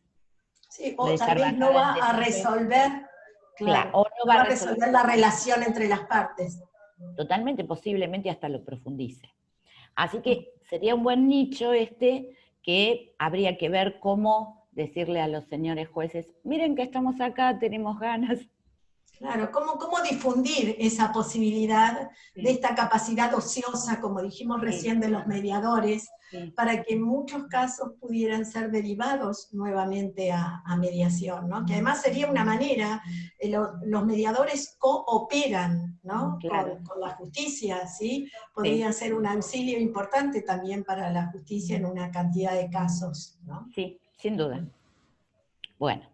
Sí, o tal vez no va a resolver, claro, o no va a resolver la relación entre las partes. Totalmente, posiblemente hasta lo profundice. Así que sería un buen nicho que habría que ver cómo decirle a los señores jueces, miren que estamos acá, tenemos ganas. Claro, ¿cómo difundir esa posibilidad de esta capacidad ociosa, como dijimos recién, de los mediadores, para que en muchos casos pudieran ser derivados nuevamente a mediación, ¿no? Que además sería una manera, los mediadores cooperan, ¿no? Claro. Con la justicia, ¿sí? Podría ser un auxilio importante también para la justicia en una cantidad de casos, ¿no? Sí, sin duda. Bueno,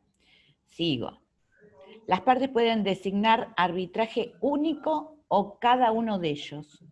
sigo. Las partes pueden designar arbitraje único o cada uno de ellos.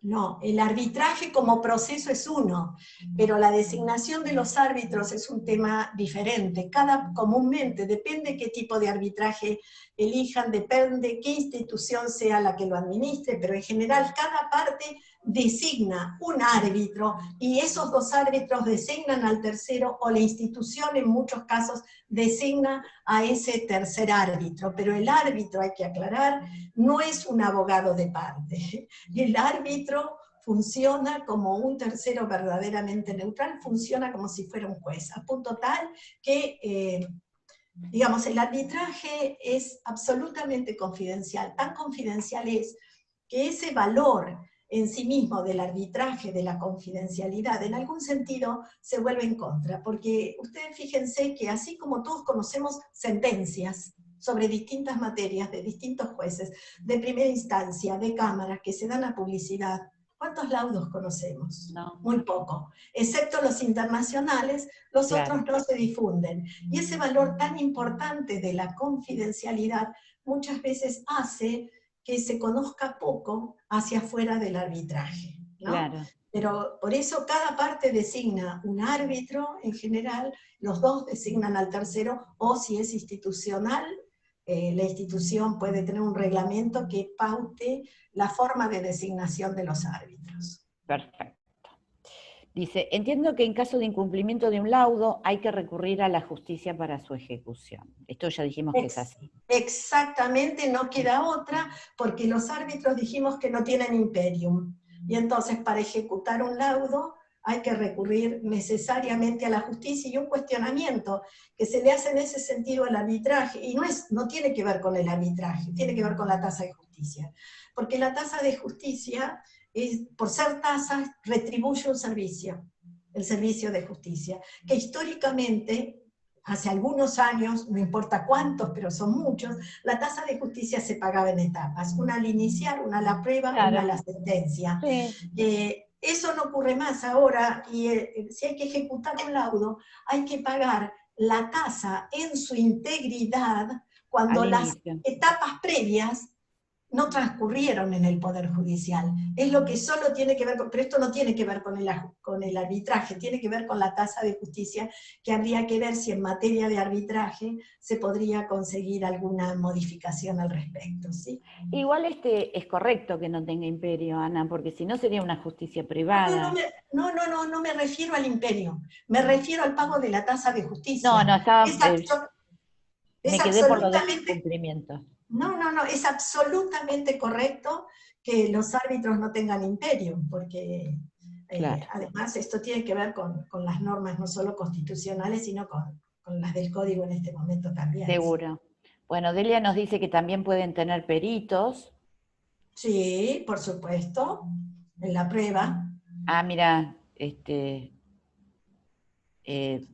No, el arbitraje como proceso es uno, pero la designación de los árbitros es un tema diferente. Comúnmente, depende qué tipo de arbitraje elijan, depende qué institución sea la que lo administre, pero en general cada parte designa un árbitro y esos dos árbitros designan al tercero o la institución en muchos casos designa a ese tercer árbitro, pero el árbitro, hay que aclarar, no es un abogado de parte. El árbitro funciona como un tercero verdaderamente neutral, funciona como si fuera un juez, a punto tal que, digamos, el arbitraje es absolutamente confidencial, tan confidencial es que ese valor en sí mismo del arbitraje, de la confidencialidad, en algún sentido se vuelve en contra, porque ustedes fíjense que así como todos conocemos sentencias sobre distintas materias de distintos jueces, de primera instancia, de cámara, que se dan a publicidad, ¿cuántos laudos conocemos? No. Muy poco. Excepto los internacionales, los Claro. otros no se difunden. Y ese valor tan importante de la confidencialidad muchas veces hace que se conozca poco hacia afuera del arbitraje, ¿no? Claro. Pero por eso cada parte designa un árbitro en general, los dos designan al tercero, o si es institucional, la institución puede tener un reglamento que paute la forma de designación de los árbitros. Perfecto. Dice, entiendo que en caso de incumplimiento de un laudo hay que recurrir a la justicia para su ejecución. Esto ya dijimos que es así. Exactamente, no queda otra, porque los árbitros dijimos que no tienen imperium. Y entonces para ejecutar un laudo hay que recurrir necesariamente a la justicia, y un cuestionamiento que se le hace en ese sentido al arbitraje, y no tiene que ver con el arbitraje, tiene que ver con la tasa de justicia. Porque la tasa de justicia, por ser tasa, retribuye un servicio, el servicio de justicia, que históricamente, hace algunos años, no importa cuántos, pero son muchos, la tasa de justicia se pagaba en etapas, una al iniciar, una a la prueba, Claro. una a la sentencia. Sí. Eso no ocurre más ahora, y si hay que ejecutar un laudo, hay que pagar la tasa en su integridad cuando Al las inicio. etapas previas no transcurrieron en el Poder Judicial. Es lo que solo tiene que ver con, pero esto no tiene que ver con el arbitraje, tiene que ver con la tasa de justicia, que habría que ver si en materia de arbitraje se podría conseguir alguna modificación al respecto, ¿sí? Igual es correcto que no tenga imperio, Ana, porque si no sería una justicia privada. No me refiero al imperio, me refiero al pago de la tasa de justicia. No, estaba... Es me quedé por lo del absolutamente... incumplimiento. No, es absolutamente correcto que los árbitros no tengan imperio, porque Claro. además esto tiene que ver con las normas no solo constitucionales, sino con las del código en este momento también. Seguro. Bueno, Delia nos dice que también pueden tener peritos. Sí, por supuesto, en la prueba. Ah, mira,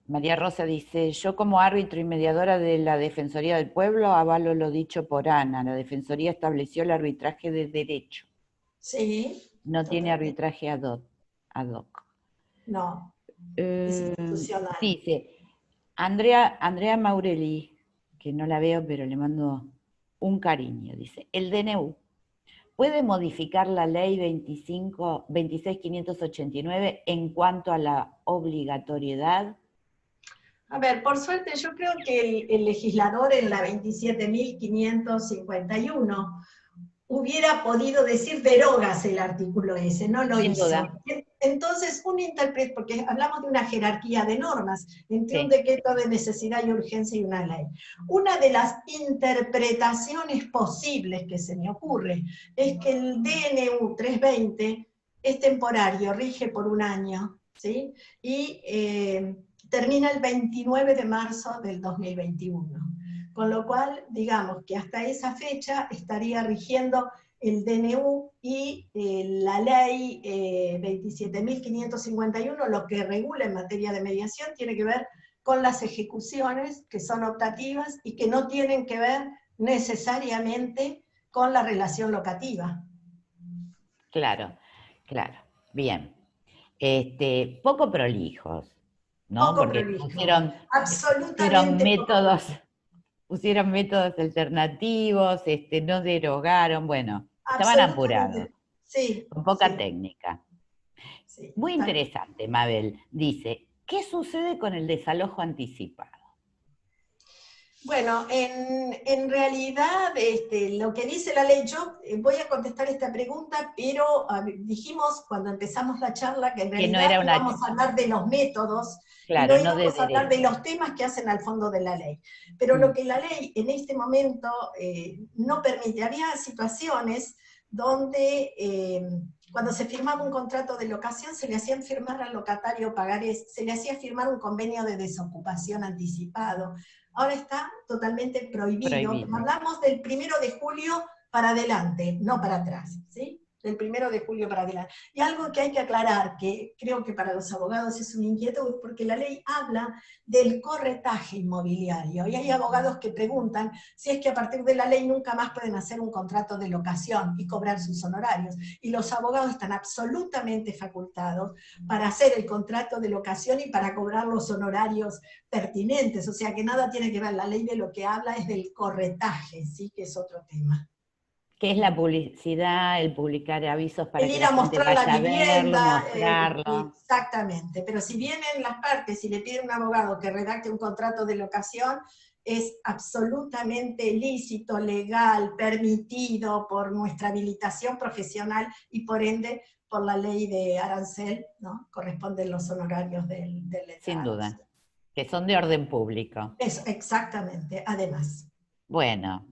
María Rosa dice, yo como árbitro y mediadora de la Defensoría del Pueblo avalo lo dicho por Ana, la Defensoría estableció el arbitraje de derecho. Sí. No tiene arbitraje ad hoc. No, es institucional. Dice, Andrea Maurelli, que no la veo, pero le mando un cariño, dice, el DNU puede modificar la ley 26.589 en cuanto a la obligatoriedad. A ver, por suerte yo creo que el legislador en la 27.551 hubiera podido decir derogas el artículo ese, no lo Sin hizo. duda. Entonces, un intérprete, porque hablamos de una jerarquía de normas, entre Sí. un decreto de necesidad y urgencia y una ley. Una de las interpretaciones posibles que se me ocurre es que el DNU 320 es temporario, rige por un año, ¿sí? Y termina el 29 de marzo del 2021. Con lo cual, digamos que hasta esa fecha estaría rigiendo el DNU y la ley 27.551, lo que regula en materia de mediación, tiene que ver con las ejecuciones que son optativas y que no tienen que ver necesariamente con la relación locativa. Claro. Bien. Poco prolijos. ¿no? Poco Porque prolijo, pusieron absolutamente poco métodos, prolijo. pusieron métodos alternativos, no derogaron, bueno, estaban apurados, Absolutamente, sí, con poca sí, técnica. sí. Muy interesante, Mabel. Dice, ¿qué sucede con el desalojo anticipado? Bueno, en realidad lo que dice la ley, yo voy a contestar esta pregunta, pero dijimos cuando empezamos la charla que en Que no realidad era una, íbamos a hablar de los métodos y no claro, no de íbamos a hablar de derecho. los temas que hacen al fondo de la ley. Pero lo que la ley en este momento no permite, había situaciones donde cuando se firmaba un contrato de locación se le hacían firmar al locatario pagarés, se le hacía firmar un convenio de desocupación anticipado. Ahora está totalmente prohibido. Prohibido. Hablamos del 1 de julio para adelante, no para atrás, ¿sí? Del 1 de julio para adelante. Y algo que hay que aclarar, que creo que para los abogados es una inquietud, porque la ley habla del corretaje inmobiliario, y hay abogados que preguntan si es que a partir de la ley nunca más pueden hacer un contrato de locación y cobrar sus honorarios. Y los abogados están absolutamente facultados para hacer el contrato de locación y para cobrar los honorarios pertinentes, o sea que nada tiene que ver, la ley de lo que habla es del corretaje, ¿sí? Que es otro tema. ¿Qué es la publicidad? El publicar avisos para El que ir la a gente mostrar la vaya a verlo, vivienda, mostrarlo. exactamente, pero si vienen las partes y le piden a un abogado que redacte un contrato de locación, es absolutamente lícito, legal, permitido por nuestra habilitación profesional y por ende por la ley de arancel, ¿no? Corresponden los honorarios del Sin letrado. duda, que son de orden público. Eso, exactamente, además. Bueno,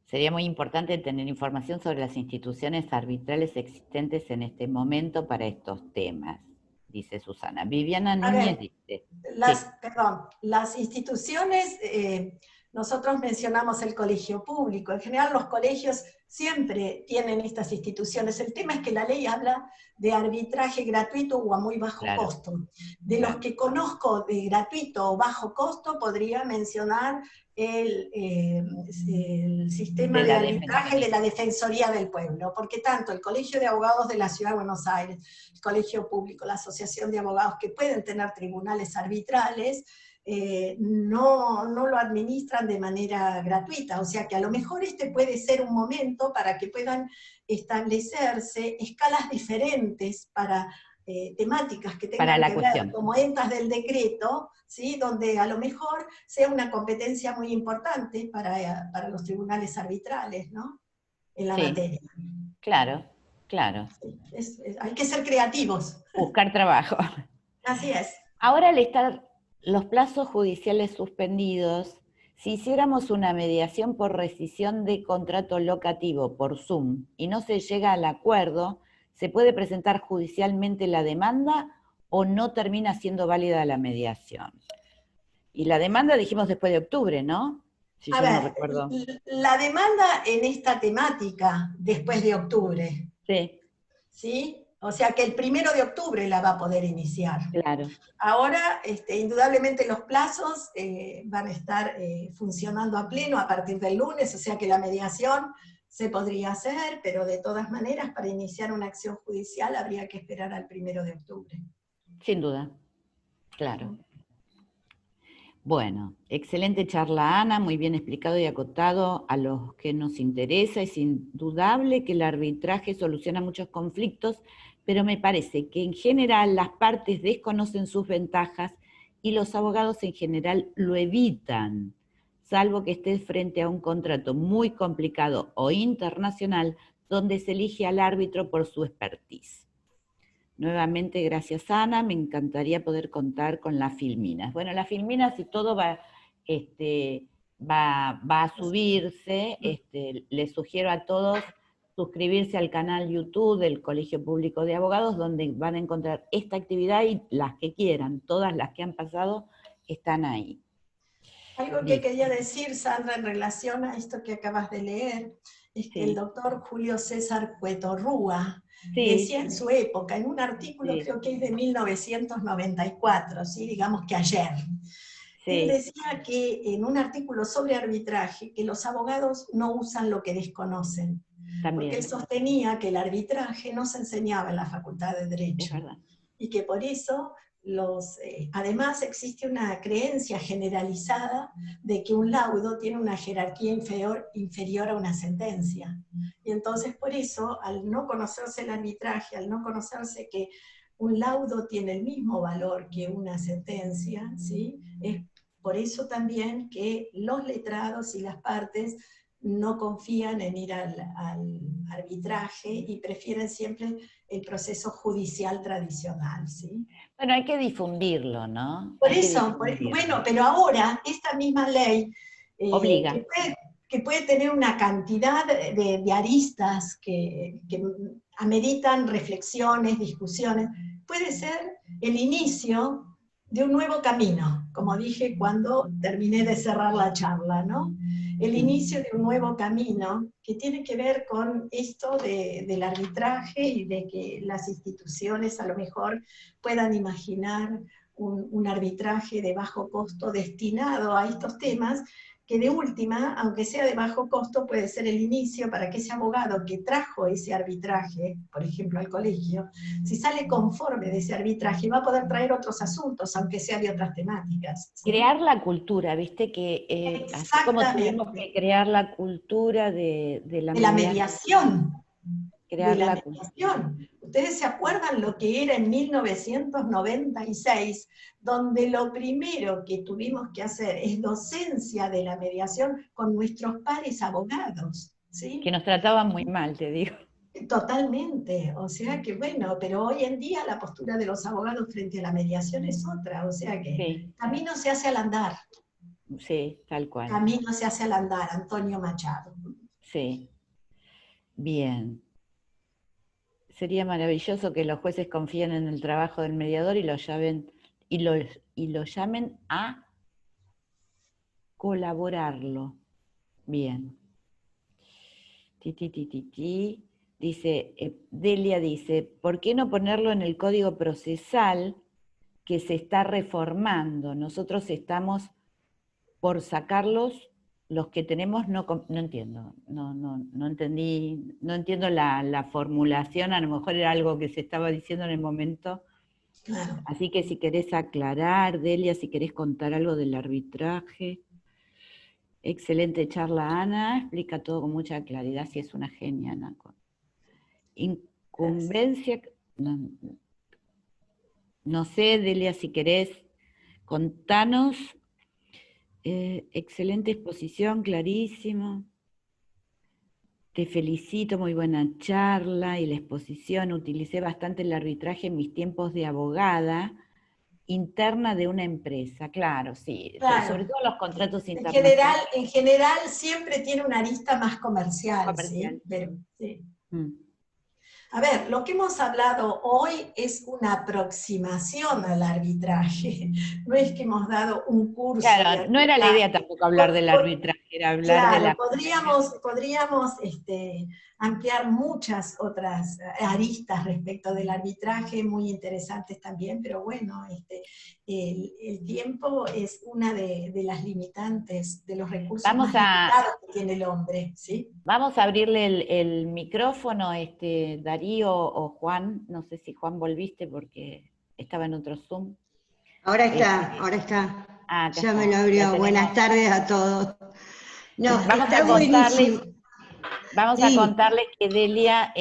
sería muy importante tener información sobre las instituciones arbitrales existentes en este momento para estos temas, dice Susana. Viviana A Núñez ver, dice, sí, las instituciones, nosotros mencionamos el colegio público, en general los colegios siempre tienen estas instituciones, el tema es que la ley habla de arbitraje gratuito o a muy bajo claro, costo. De claro. los que conozco de gratuito o bajo costo, podría mencionar el sistema de arbitraje de la Defensoría del Pueblo, porque tanto el Colegio de Abogados de la Ciudad de Buenos Aires, el Colegio Público, la Asociación de Abogados que pueden tener tribunales arbitrales, no lo administran de manera gratuita, o sea que a lo mejor este puede ser un momento para que puedan establecerse escalas diferentes para temáticas que tengan que ver como entas del decreto, ¿sí? Donde a lo mejor sea una competencia muy importante para los tribunales arbitrales, ¿no? En la materia. Claro, claro. Hay que ser creativos. Buscar trabajo. Así es. Ahora al estar los plazos judiciales suspendidos, si hiciéramos una mediación por rescisión de contrato locativo por Zoom y no se llega al acuerdo, ¿se puede presentar judicialmente la demanda o no termina siendo válida la mediación? Y la demanda dijimos después de octubre, ¿no? Si a yo ver, no recuerdo. La demanda en esta temática después de octubre. Sí. ¿Sí? O sea que el 1 de octubre la va a poder iniciar. Claro. Ahora, indudablemente los plazos van a estar funcionando a pleno a partir del lunes, o sea que la mediación se podría hacer, pero de todas maneras para iniciar una acción judicial habría que esperar al 1 de octubre. Sin duda, claro. Bueno, excelente charla, Ana, muy bien explicado y acotado a los que nos interesa. Es indudable que el arbitraje soluciona muchos conflictos, pero me parece que en general las partes desconocen sus ventajas y los abogados en general lo evitan, salvo que estés frente a un contrato muy complicado o internacional donde se elige al árbitro por su expertise. Nuevamente, gracias Ana, me encantaría poder contar con las filminas. Bueno, las filminas, si todo va a subirse, les sugiero a todos suscribirse al canal YouTube del Colegio Público de Abogados, donde van a encontrar esta actividad y las que quieran, todas las que han pasado están ahí. Algo que quería decir, Sandra, en relación a esto que acabas de leer, es que el doctor Julio César Cueto Rúa decía en su época, en un artículo creo que es de 1994, ¿sí? Digamos que ayer, él decía que en un artículo sobre arbitraje, que los abogados no usan lo que desconocen, porque él sostenía que el arbitraje no se enseñaba en la Facultad de Derecho, y que por eso además existe una creencia generalizada de que un laudo tiene una jerarquía inferior a una sentencia. Y entonces por eso, al no conocerse el arbitraje, al no conocerse que un laudo tiene el mismo valor que una sentencia, ¿sí? Es por eso también que los letrados y las partes no confían en ir al arbitraje y prefieren siempre el proceso judicial tradicional, ¿sí? Bueno, hay que difundirlo, ¿no? Por Hay que eso, difundirlo. bueno, pero ahora esta misma ley, Obliga. que puede tener una cantidad de aristas que ameritan reflexiones, discusiones, puede ser el inicio de un nuevo camino, como dije cuando terminé de cerrar la charla, ¿no? El inicio de un nuevo camino que tiene que ver con esto del arbitraje y de que las instituciones a lo mejor puedan imaginar un arbitraje de bajo costo destinado a estos temas, que de última, aunque sea de bajo costo, puede ser el inicio para que ese abogado que trajo ese arbitraje, por ejemplo al colegio, si sale conforme de ese arbitraje, va a poder traer otros asuntos, aunque sea de otras temáticas, ¿sí? Crear la cultura, viste que así como tuvimos que crear la cultura de la mediación. Crear de la la mediación. ¿Ustedes se acuerdan lo que era en 1996, donde lo primero que tuvimos que hacer es docencia de la mediación con nuestros pares abogados? ¿Sí? Que nos trataban muy mal, te digo. Totalmente, o sea que bueno, pero hoy en día la postura de los abogados frente a la mediación es otra, o sea que Sí. Camino se hace al andar. Sí, tal cual. Camino se hace al andar, Antonio Machado. Sí. Bien. Sería maravilloso que los jueces confíen en el trabajo del mediador y lo llamen a colaborarlo. Bien. Dice, Delia dice, ¿por qué no ponerlo en el código procesal que se está reformando? Nosotros estamos por sacarlos, los que tenemos, no entiendo, no entendí, no entiendo la formulación, a lo mejor era algo que se estaba diciendo en el momento. Claro. Así que si querés aclarar, Delia, si querés contar algo del arbitraje. Excelente charla, Ana, explica todo con mucha claridad, si es una genia, Ana. Incumbencia, no sé, Delia, si querés, contanos. Excelente exposición, clarísimo. Te felicito, muy buena charla y la exposición. Utilicé bastante el arbitraje en mis tiempos de abogada interna de una empresa, claro, sí. Claro. Sobre todo los contratos internacionales. En general siempre tiene una arista más comercial. ¿Sí? Pero, sí. A ver, lo que hemos hablado hoy es una aproximación al arbitraje. No es que hemos dado un curso. Claro, no era la idea tampoco hablar del arbitraje, era hablar de la... Podríamos ampliar muchas otras aristas respecto del arbitraje, muy interesantes también, pero bueno, el tiempo es una de las limitantes, de los recursos más limitados que tiene el hombre, ¿sí? Vamos a abrirle el micrófono, Darío o Juan, no sé si Juan volviste porque estaba en otro Zoom. Ahora está, ahora está. Ya está. me lo abrió. Buenas tardes a todos. No, vamos a contarles que Delia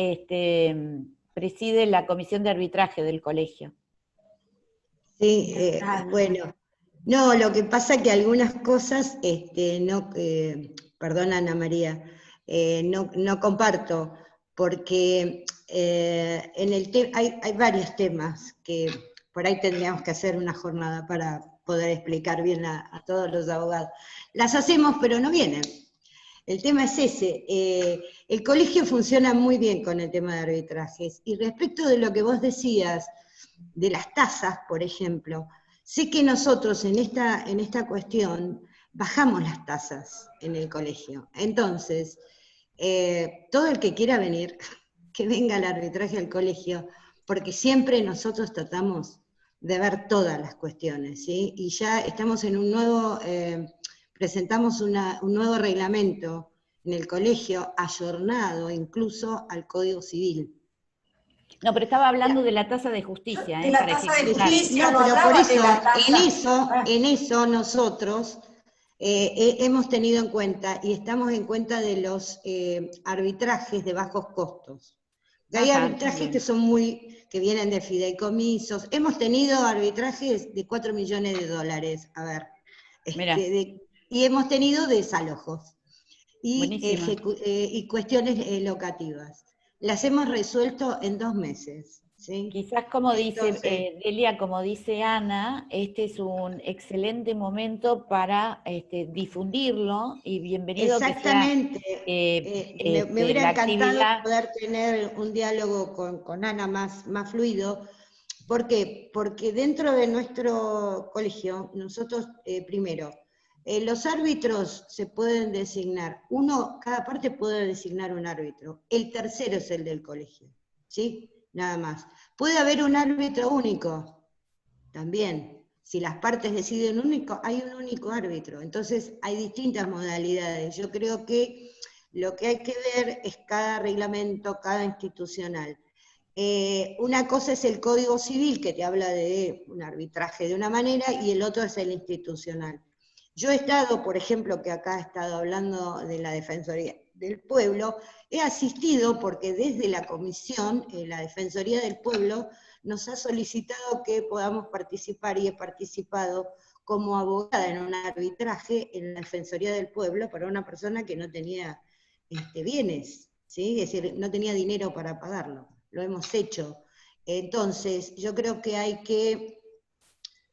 preside la comisión de arbitraje del colegio. Sí, bueno. No, lo que pasa es que algunas cosas, perdón Ana María, no comparto, porque hay varios temas que por ahí tendríamos que hacer una jornada para poder explicar bien a todos los abogados. Las hacemos, pero no vienen. El tema es ese. El colegio funciona muy bien con el tema de arbitrajes. Y respecto de lo que vos decías, de las tasas, por ejemplo, sé que nosotros en esta cuestión bajamos las tasas en el colegio. Entonces, todo el que quiera venir, que venga al arbitraje al colegio, porque siempre nosotros tratamos de ver todas las cuestiones, ¿sí? Y ya estamos en un nuevo, presentamos un nuevo reglamento en el colegio, ayornado incluso al Código Civil. No, pero estaba hablando de la tasa de justicia. De la para tasa de ejecutar. justicia, No, no pero por hablaba de eso, la tasa. en eso nosotros hemos tenido en cuenta, y estamos en cuenta de los arbitrajes de bajos costos. Hay Ajá, arbitrajes bien. que vienen de fideicomisos. Hemos tenido arbitrajes de 4 millones de dólares, a ver, Mirá. y hemos tenido desalojos Buenísimo. y cuestiones locativas. Las hemos resuelto en 2 meses. ¿Sí? Quizás como dice Entonces, Delia, como dice Ana, este es un excelente momento para difundirlo, y bienvenido que sea exactamente. Me hubiera la encantado actividad. poder tener un diálogo con Ana más fluido. ¿Por qué? Porque dentro de nuestro colegio, nosotros, primero, los árbitros se pueden designar, cada parte puede designar un árbitro, el tercero es el del colegio, ¿sí? Nada más. Puede haber un árbitro único, también. Si las partes deciden único, hay un único árbitro. Entonces hay distintas modalidades. Yo creo que lo que hay que ver es cada reglamento, cada institucional. Una cosa es el Código Civil, que te habla de un arbitraje de una manera, y el otro es el institucional. Yo he estado, por ejemplo, que acá he estado hablando de la Defensoría del Pueblo, he asistido porque desde la comisión, la Defensoría del Pueblo, nos ha solicitado que podamos participar, y he participado como abogada en un arbitraje en la Defensoría del Pueblo para una persona que no tenía bienes, ¿sí? Es decir, no tenía dinero para pagarlo. Lo hemos hecho. Entonces, yo creo que hay que,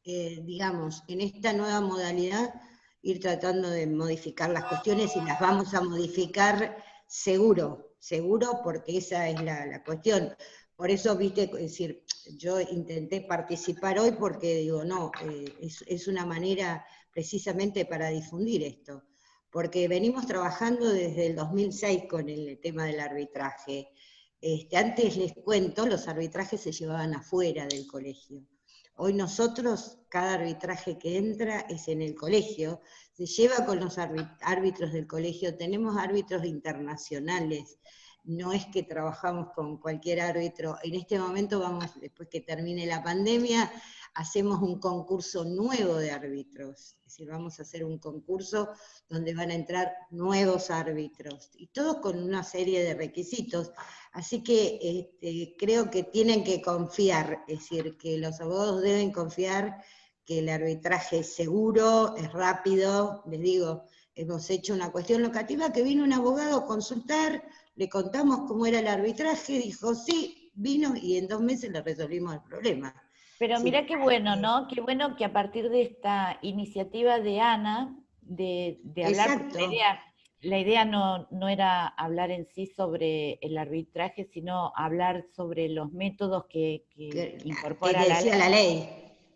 digamos, en esta nueva modalidad, ir tratando de modificar las cuestiones, y las vamos a modificar seguro, porque esa es la cuestión. Por eso, viste, es decir, yo intenté participar hoy porque digo, no, es una manera precisamente para difundir esto, porque venimos trabajando desde el 2006 con el tema del arbitraje. Antes les cuento, los arbitrajes se llevaban afuera del colegio. Hoy nosotros, cada arbitraje que entra es en el colegio, se lleva con los árbitros del colegio, tenemos árbitros internacionales, no es que trabajamos con cualquier árbitro. En este momento después que termine la pandemia, hacemos un concurso nuevo de árbitros, es decir, vamos a hacer un concurso donde van a entrar nuevos árbitros, y todos con una serie de requisitos. Así que creo que tienen que confiar, es decir, que los abogados deben confiar que el arbitraje es seguro, es rápido. Les digo, hemos hecho una cuestión locativa que vino un abogado a consultar, le contamos cómo era el arbitraje, dijo sí, vino, y en 2 meses le resolvimos el problema. Pero Sí. mira qué bueno, ¿no? Qué bueno que a partir de esta iniciativa de Ana, de hablar, Exacto. porque la idea no era hablar en sí sobre el arbitraje, sino hablar sobre los métodos que incorpora decía la ley.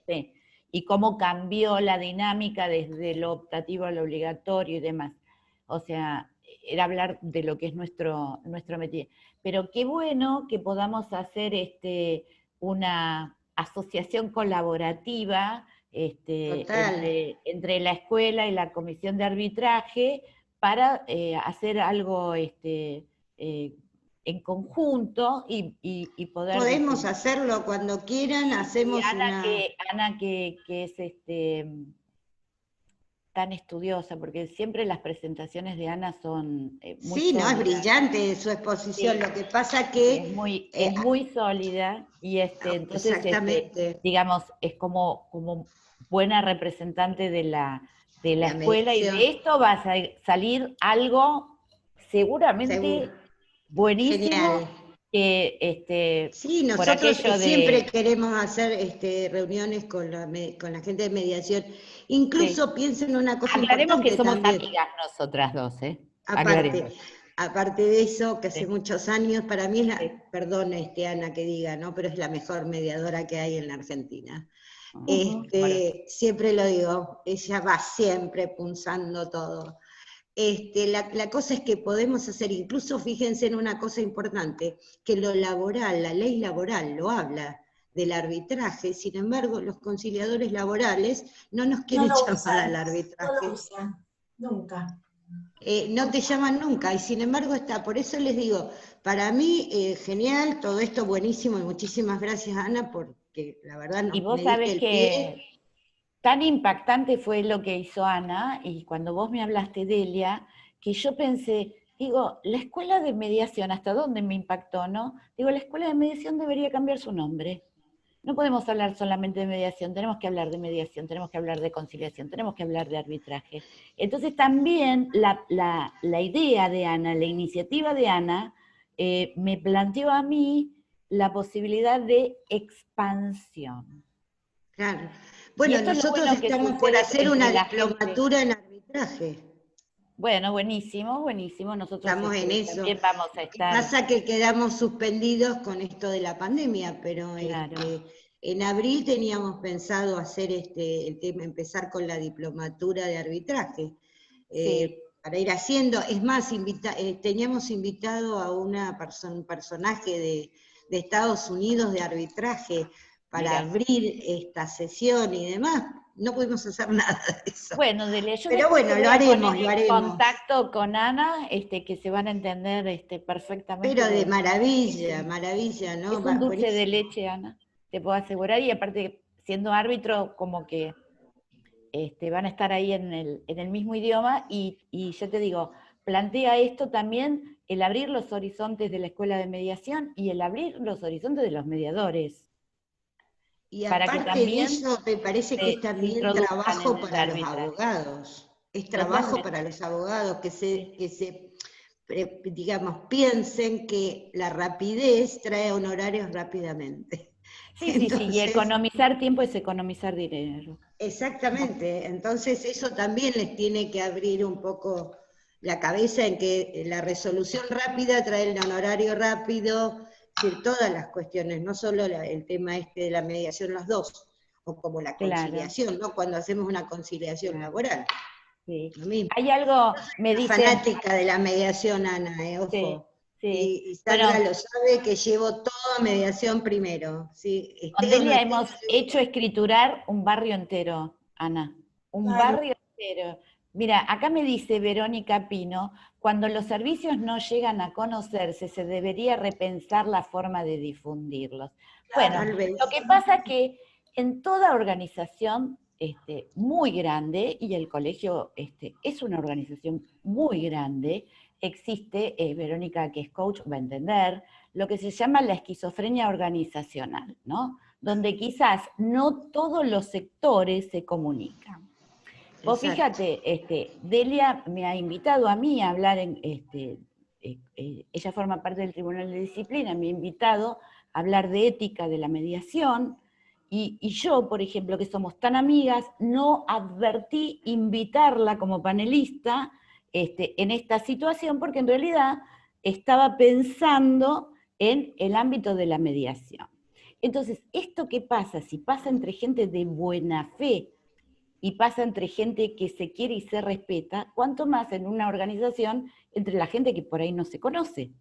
Sí, y cómo cambió la dinámica desde lo optativo a lo obligatorio y demás. O sea, era hablar de lo que es nuestro métier. Pero qué bueno que podamos hacer una asociación colaborativa entre la escuela y la comisión de arbitraje para hacer algo en conjunto y poder... Podemos hacerlo cuando quieran, hacemos Ana que es tan estudiosa, porque siempre las presentaciones de Ana son muy sí, sólidas. no, es brillante su exposición, Sí. Lo que pasa que... Es muy sólida, y entonces, exactamente. digamos, es como buena representante de la escuela, y de esto va a salir algo seguramente seguro. buenísimo. Genial. Por Sí, nosotros aquello siempre queremos hacer reuniones con la gente de mediación. Incluso piensen una cosa aclaremos importante que somos también. amigas nosotras dos, Aparte de eso, que hace Sí. muchos años, para mí es Sí. perdón, Ana, que diga, ¿no? Pero es la mejor mediadora que hay en la Argentina. Siempre lo digo, ella va siempre punzando todo. La cosa es que podemos hacer, incluso fíjense en una cosa importante, que lo laboral, la ley laboral lo habla del arbitraje, sin embargo los conciliadores laborales no nos quieren llamar al arbitraje. No lo usan, nunca. no te llaman nunca, y sin embargo está. Por eso les digo, para mí, genial, todo esto buenísimo, y muchísimas gracias, Ana, porque la verdad Y vos me diste sabés el que pie. tan impactante fue lo que hizo Ana, y cuando vos me hablaste de Delia, que yo pensé, digo, la escuela de mediación, ¿hasta dónde me impactó, no? Digo, la escuela de mediación debería cambiar su nombre. No podemos hablar solamente de mediación, tenemos que hablar de mediación, tenemos que hablar de conciliación, tenemos que hablar de arbitraje. Entonces también la idea de Ana, la iniciativa de Ana, me planteó a mí la posibilidad de expansión. Claro. Y Bueno, esto es lo nosotros bueno que estamos por sucede hacer entre una la gente. diplomatura en arbitraje. Bueno, buenísimo, buenísimo. Nosotros Estamos en eso. también vamos a Lo que estar, pasa que quedamos suspendidos con esto de la pandemia, pero claro. en abril teníamos pensado hacer el tema, empezar con la diplomatura de arbitraje. Sí. Para ir haciendo, es más, teníamos invitado a un personaje de Estados Unidos de arbitraje para Mira. abrir esta sesión y demás. No pudimos hacer nada de eso. Bueno, Delia, yo Pero después bueno, te lo voy a haremos, poner lo en haremos. contacto con Ana, que se van a entender perfectamente. Pero de maravilla, maravilla, ¿no? Es un dulce de Buenísimo. leche, Ana, te puedo asegurar, y aparte, siendo árbitro, como que van a estar ahí en el mismo idioma, y yo te digo, plantea esto también, el abrir los horizontes de la escuela de mediación y el abrir los horizontes de los mediadores, Y para que aparte de también eso, me parece que es se también introduzcan en trabajo el para los arbitraje. abogados. Es trabajo para Totalmente. los abogados Sí. digamos, piensen que la rapidez trae honorarios rápidamente. Sí, sí, sí, y Entonces, economizar tiempo es economizar dinero. exactamente. Entonces, eso también les tiene que abrir un poco la cabeza en que la resolución rápida trae el honorario rápido, es decir, todas las cuestiones, no solo el tema de la mediación, los dos, o como la Claro, conciliación, ¿no? Cuando hacemos una conciliación claro, laboral, sí. lo mismo. Hay algo, me Una dicen, fanática de la mediación, Ana, sí, ojo. sí. Y Sandra Bueno, lo sabe que llevo toda mediación primero, ¿sí? con Esté o no Delia esté, hemos hecho escriturar un barrio entero, Ana, un Claro. barrio entero. Mira, acá me dice Verónica Pino, cuando los servicios no llegan a conocerse, se debería repensar la forma de difundirlos. Bueno, tal vez. lo que pasa que en toda organización muy grande, y el colegio es una organización muy grande, existe, Verónica, que es coach, va a entender, lo que se llama la esquizofrenia organizacional, ¿no? Donde quizás no todos los sectores se comunican. Vos Exacto. fíjate, Delia me ha invitado a mí a hablar ella forma parte del Tribunal de Disciplina, me ha invitado a hablar de ética de la mediación, y yo, por ejemplo, que somos tan amigas, no advertí invitarla como panelista en esta situación, porque en realidad estaba pensando en el ámbito de la mediación. Entonces, ¿esto qué pasa? Si pasa entre gente de buena fe y pasa entre gente que se quiere y se respeta, cuanto más en una organización entre la gente que por ahí no se conoce.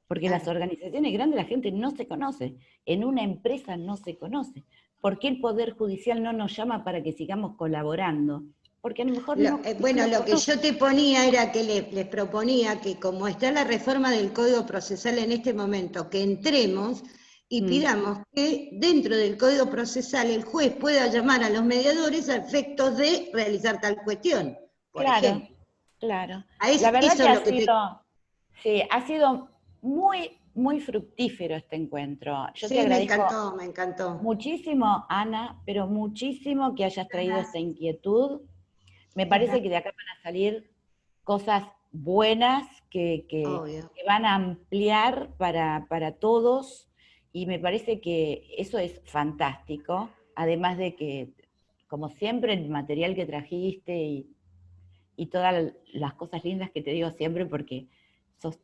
Porque Claro. las organizaciones grandes la gente no se conoce, en una empresa no se conoce. ¿Por qué el Poder Judicial no nos llama para que sigamos colaborando? Porque a lo mejor no Bueno, nos lo que conoce. yo te ponía era que les proponía que como está la reforma del Código Procesal en este momento, que entremos y pidamos que dentro del Código Procesal el juez pueda llamar a los mediadores a efectos de realizar tal cuestión, por Claro, ejemplo. claro. A La verdad eso que es lo que te... sí, ha sido muy, muy fructífero este encuentro. Yo te Sí, me agradezco encantó, me encantó. muchísimo, Ana, pero muchísimo que hayas traído esta Gracias. inquietud. Me parece que de acá van a salir cosas buenas Obvio. que van a ampliar para todos, y me parece que eso es fantástico, además de que, como siempre, el material que trajiste y todas las cosas lindas que te digo siempre, porque sos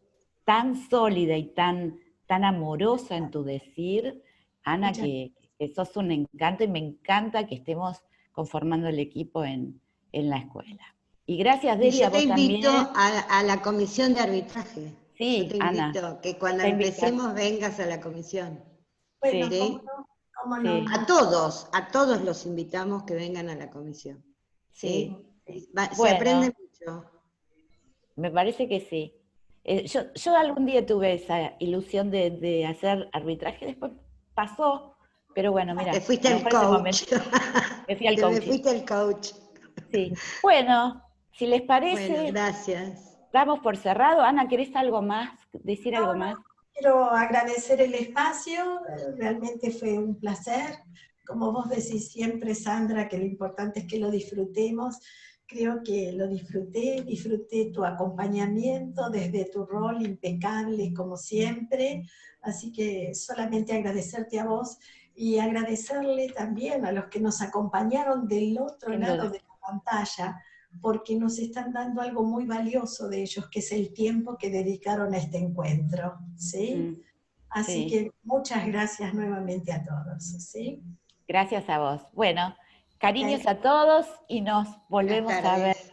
tan sólida y tan amorosa en tu decir, Ana, Muchas que sos un encanto, y me encanta que estemos conformando el equipo en la escuela. Y gracias, Y Delia, yo a te vos invito también. a la comisión de arbitraje. Yo Sí, te Ana, invito que cuando está invitada. empecemos vengas a la comisión. Bueno, Sí, cómo ¿Sí? no, cómo sí, no. A todos los invitamos que vengan a la comisión. sí. ¿Sí? Se aprende Bueno, mucho. Me parece que sí. Yo algún día tuve esa ilusión de hacer arbitraje, después pasó, pero bueno, mira, Te fuiste a lo al mejor ese coach. momento me fui al Te me coaching. fuiste al coach. Sí. Bueno, si les Bueno, parece, gracias. damos por cerrado. Ana, ¿querés algo más? ¿Decir No, algo no, más? quiero agradecer el espacio, realmente fue un placer. Como vos decís siempre, Sandra, que lo importante es que lo disfrutemos. Creo que lo disfruté tu acompañamiento desde tu rol impecable como siempre. Así que solamente agradecerte a vos y agradecerle también a los que nos acompañaron del otro Sin lado duda. de la pantalla, porque nos están dando algo muy valioso de ellos, que es el tiempo que dedicaron a este encuentro, ¿sí? Mm, Así sí. que muchas gracias nuevamente a todos, ¿sí? Gracias a vos. Bueno, cariños Ok. a todos y nos Buenas volvemos a ver tardes.